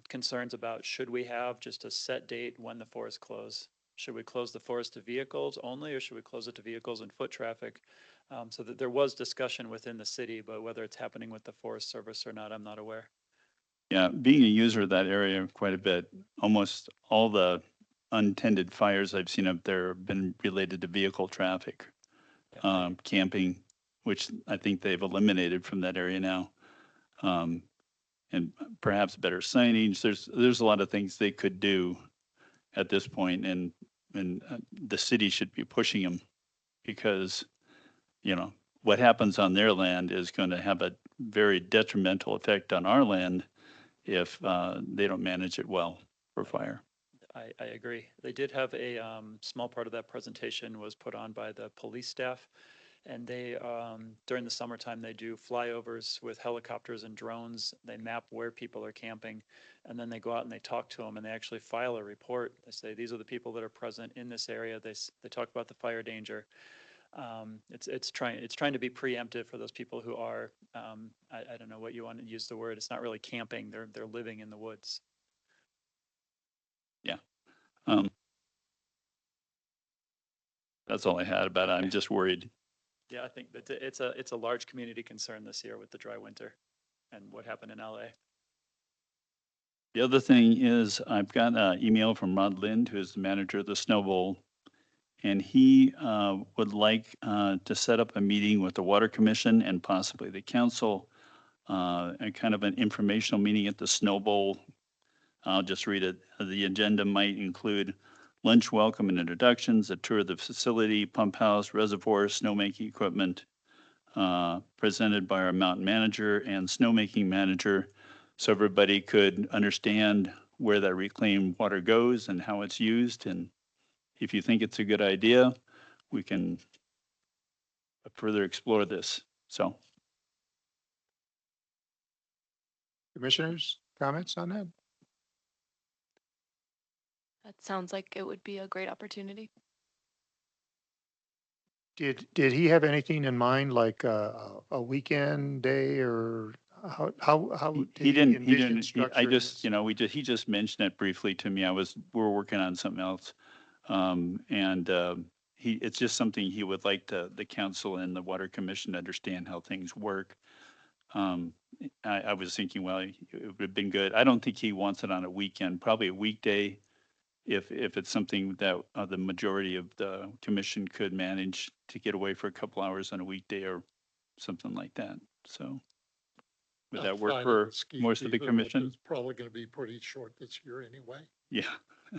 concerns about should we have just a set date when the forests close? Should we close the forest to vehicles only, or should we close it to vehicles and foot traffic? So that there was discussion within the city, but whether it's happening with the Forest Service or not, I'm not aware. Yeah, being a user of that area quite a bit, almost all the untended fires I've seen up there have been related to vehicle traffic, camping, which I think they've eliminated from that area now. And perhaps better signage. There's a lot of things they could do at this point, and the city should be pushing them because, you know, what happens on their land is going to have a very detrimental effect on our land if they don't manage it well for fire. I agree. They did have a small part of that presentation was put on by the police staff. And they, during the summertime, they do flyovers with helicopters and drones. They map where people are camping, and then they go out and they talk to them, and they actually file a report. They say, these are the people that are present in this area. They talk about the fire danger. It's trying to be preemptive for those people who are, I don't know what you want to use the word. It's not really camping. They're living in the woods. Yeah. That's all I had about it. I'm just worried. Yeah, I think that it's a large community concern this year with the dry winter and what happened in LA. The other thing is I've got an email from Rod Lind, who is the manager of the Snow Bowl, and he would like to set up a meeting with the Water Commission and possibly the council, and kind of an informational meeting at the Snow Bowl. I'll just read it. The agenda might include lunch, welcome, and introductions, a tour of the facility, pump house, reservoir, snowmaking equipment, presented by our mountain manager and snowmaking manager, so everybody could understand where that reclaimed water goes and how it's used. And if you think it's a good idea, we can further explore this. So, commissioners, comments on that? That sounds like it would be a great opportunity. Did he have anything in mind, like a weekend day, or how did he didn't, envision I structuring just, this? you know, he just mentioned it briefly to me. We're working on something else. It's just something he would like the council and the water commission to understand how things work. I was thinking, well, it would have been good. I don't think he wants it on a weekend, probably a weekday. If it's something that the majority of the commission could manage to get away for a couple hours on a weekday or something like that. So would that work Fine for with ski most of the season, which commission? is probably going to be pretty short this year anyway. Yeah. I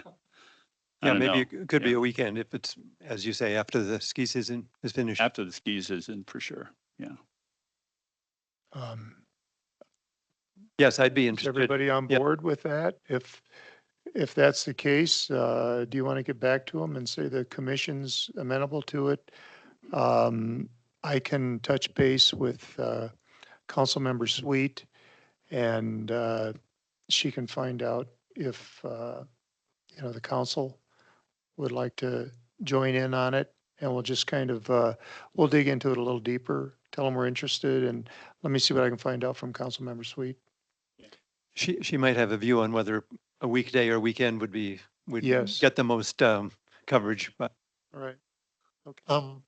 Yeah, don't maybe know. it could be Yeah. a weekend if it's, as you say, after the ski season is finished. After the ski season, for sure. Yeah. Um, Yes, I'd be Is interested. everybody on Yeah. board with that? If that's the case, do you want to get back to them and say the commission's amenable to it? I can touch base with Councilmember Sweet, and she can find out if the council would like to join in on it, and we'll just kind of we'll dig into it a little deeper tell them we're interested, and let me see what I can find out from Councilmember Sweet. She might have a view on whether a weekday or weekend would Yes. get the most coverage, but All right. Okay.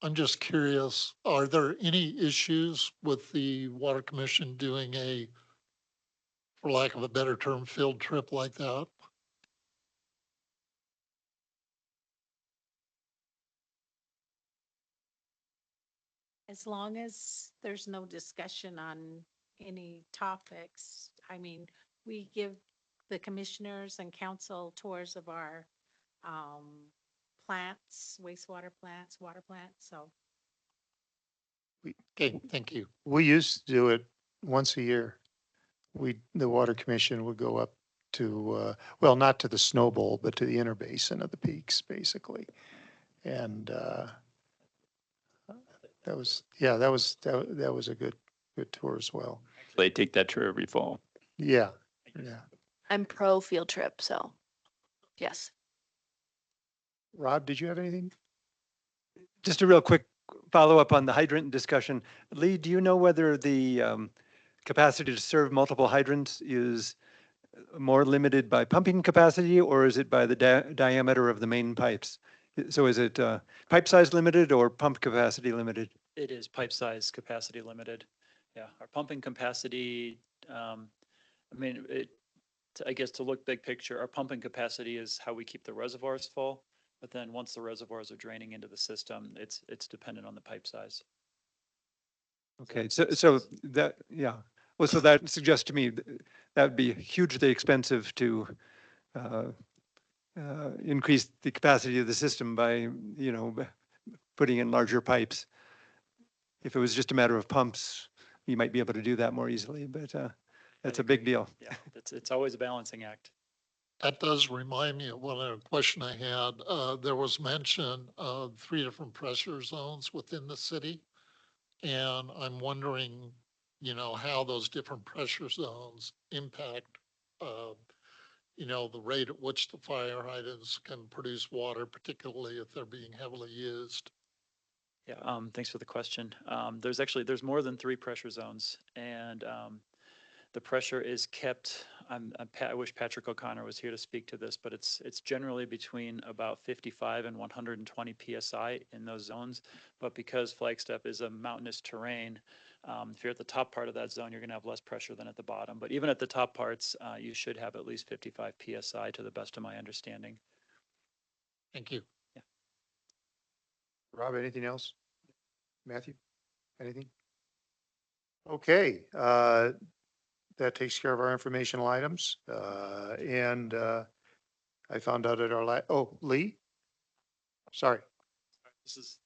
I'm just curious, are there any issues with the Water Commission doing a, for lack of a better term, field trip like that? As long as there's no discussion on any topics, I mean, we give the commissioners and council tours of our plants, wastewater plants, water plants, so. Okay, thank you. We used to do it once a year. The Water Commission would go up to, well, not to the Snow Bowl, but to the inner basin of the peaks, basically. And that was, yeah, that was a good tour as well. They take that tour every fall. Yeah, yeah. I'm pro field trip, so yes. Rob, did you have anything? just a real quick follow-up on the hydrant discussion. Lee, do you know whether the capacity to serve multiple hydrants is more limited by pumping capacity, or is it by the diameter of the main pipes? So is it pipe size limited or pump capacity limited? It is pipe size capacity limited. Yeah, our pumping capacity, I mean, I guess to look big picture, our pumping capacity is how we keep the reservoirs full. But then once the reservoirs are draining into the system, it's dependent on the pipe size. Okay, so that, yeah. Well, so that suggests to me that would be hugely expensive to increase the capacity of the system by, putting in larger pipes. If it was just a matter of pumps, you might be able to do that more easily, but that's a big deal. Yeah, it's always a balancing act. That does remind me of one other question I had. There was mention of 3 different pressure zones within the city. And I'm wondering, how those different pressure zones impact, the rate at which the fire hydrants can produce water, particularly if they're being heavily used. Yeah, thanks for the question. There's more than 3 pressure zones, and the pressure is kept. I wish Patrick O'Connor was here to speak to this, but it's generally between about 55 and 120 psi in those zones. But because Flagstaff is a mountainous terrain, if you're at the top part of that zone, you're going to have less pressure than at the bottom. But even at the top parts, you should have at least 55 psi, to the best of my understanding. Thank you. Yeah. Rob, anything else? Matthew, anything? Okay, that takes care of our informational items. And I found out at our oh, Lee? Sorry.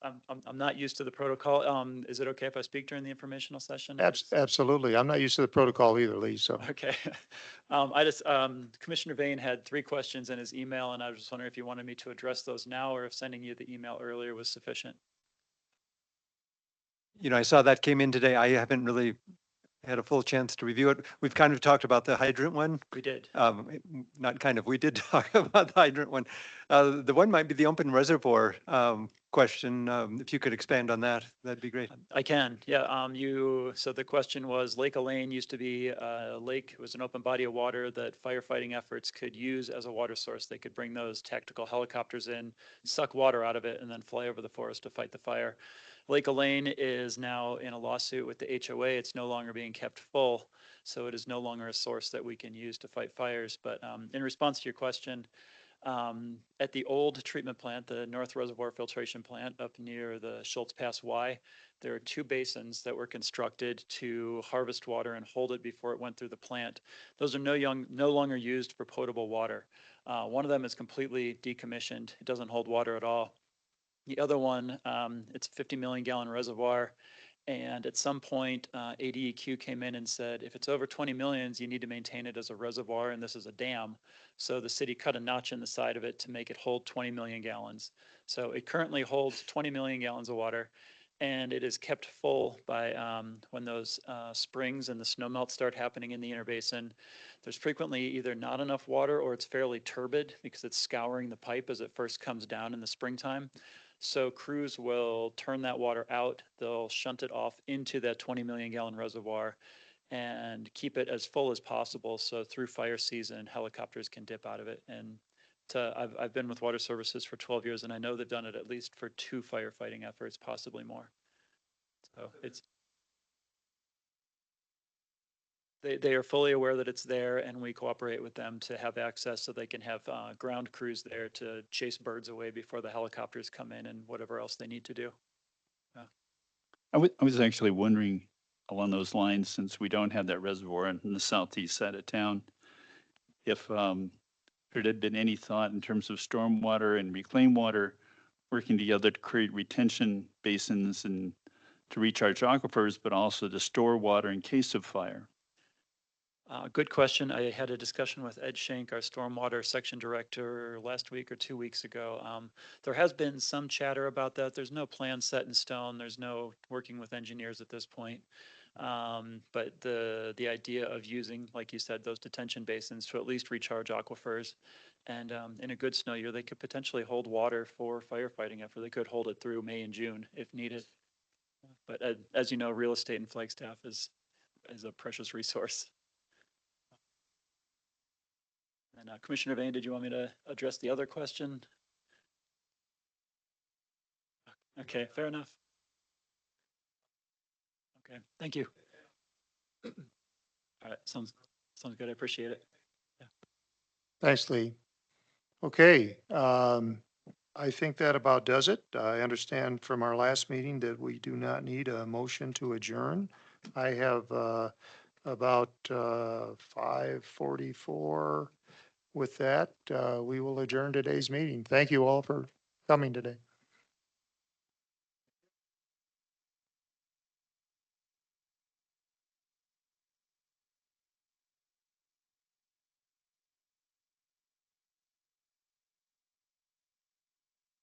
I'm not used to the protocol. Is it okay if I speak during the informational session? Absolutely. I'm not used to the protocol either, Lee, so. Okay. Commissioner Vane had 3 questions in his email, and I was just wondering if you wanted me to address those now or if sending you the email earlier was sufficient. I saw that came in today. I haven't really had a full chance to review it. We've kind of talked about the hydrant one. We did. Not kind of, we did talk about the hydrant one. The one might be the open reservoir question. If you could expand on that, that'd be great. I can, yeah. So the question was, Lake Elaine used to be a lake. It was an open body of water that firefighting efforts could use as a water source. They could bring those tactical helicopters in, suck water out of it, and then fly over the forest to fight the fire. Lake Elaine is now in a lawsuit with the HOA. It's no longer being kept full, so it is no longer a source that we can use to fight fires. But in response to your question, at the old treatment plant, the North Reservoir Filtration Plant up near the Schultz Pass Y, there are 2 basins that were constructed to harvest water and hold it before it went through the plant. Those are no longer used for potable water. One of them is completely decommissioned. It doesn't hold water at all. The other one, it's a 50 million gallon reservoir. And at some point, ADEQ came in and said, if it's over 20 millions, you need to maintain it as a reservoir, and this is a dam. So the city cut a notch in the side of it to make it hold 20 million gallons. So it currently holds 20 million gallons of water, and it is kept full by when those springs and the snowmelt start happening in the inner basin. There's frequently either not enough water or it's fairly turbid because it's scouring the pipe as it first comes down in the springtime. So crews will turn that water out, they'll shunt it off into that 20 million gallon reservoir and keep it as full as possible. So through fire season, helicopters can dip out of it. And I've been with Water Services for 12 years, and I know they've done it at least for 2 firefighting efforts, possibly more. So they are fully aware that it's there, and we cooperate with them to have access so they can have ground crews there to chase birds away before the helicopters come in and whatever else they need to do. I was actually wondering along those lines, since we don't have that reservoir in the southeast side of town, if there had been any thought in terms of stormwater and reclaimed water working together to create retention basins and to recharge aquifers, but also to store water in case of fire. Good question. I had a discussion with Ed Schenk, our stormwater section director, last week or 2 weeks ago. There has been some chatter about that. There's no plan set in stone. There's no working with engineers at this point. But the idea of using, like you said, those detention basins to at least recharge aquifers. And in a good snow year, they could potentially hold water for firefighting effort. They could hold it through May and June if needed. But as you know, real estate in Flagstaff is a precious resource. And Commissioner Vane, did you want me to address the other question? Okay, fair enough. Okay, thank you. All right, sounds good. I appreciate it. Thanks, Lee. Okay, I think that about does it. I understand from our last meeting that we do not need a motion to adjourn. I have about 5:44. With that, we will adjourn today's meeting. Thank you all for coming today.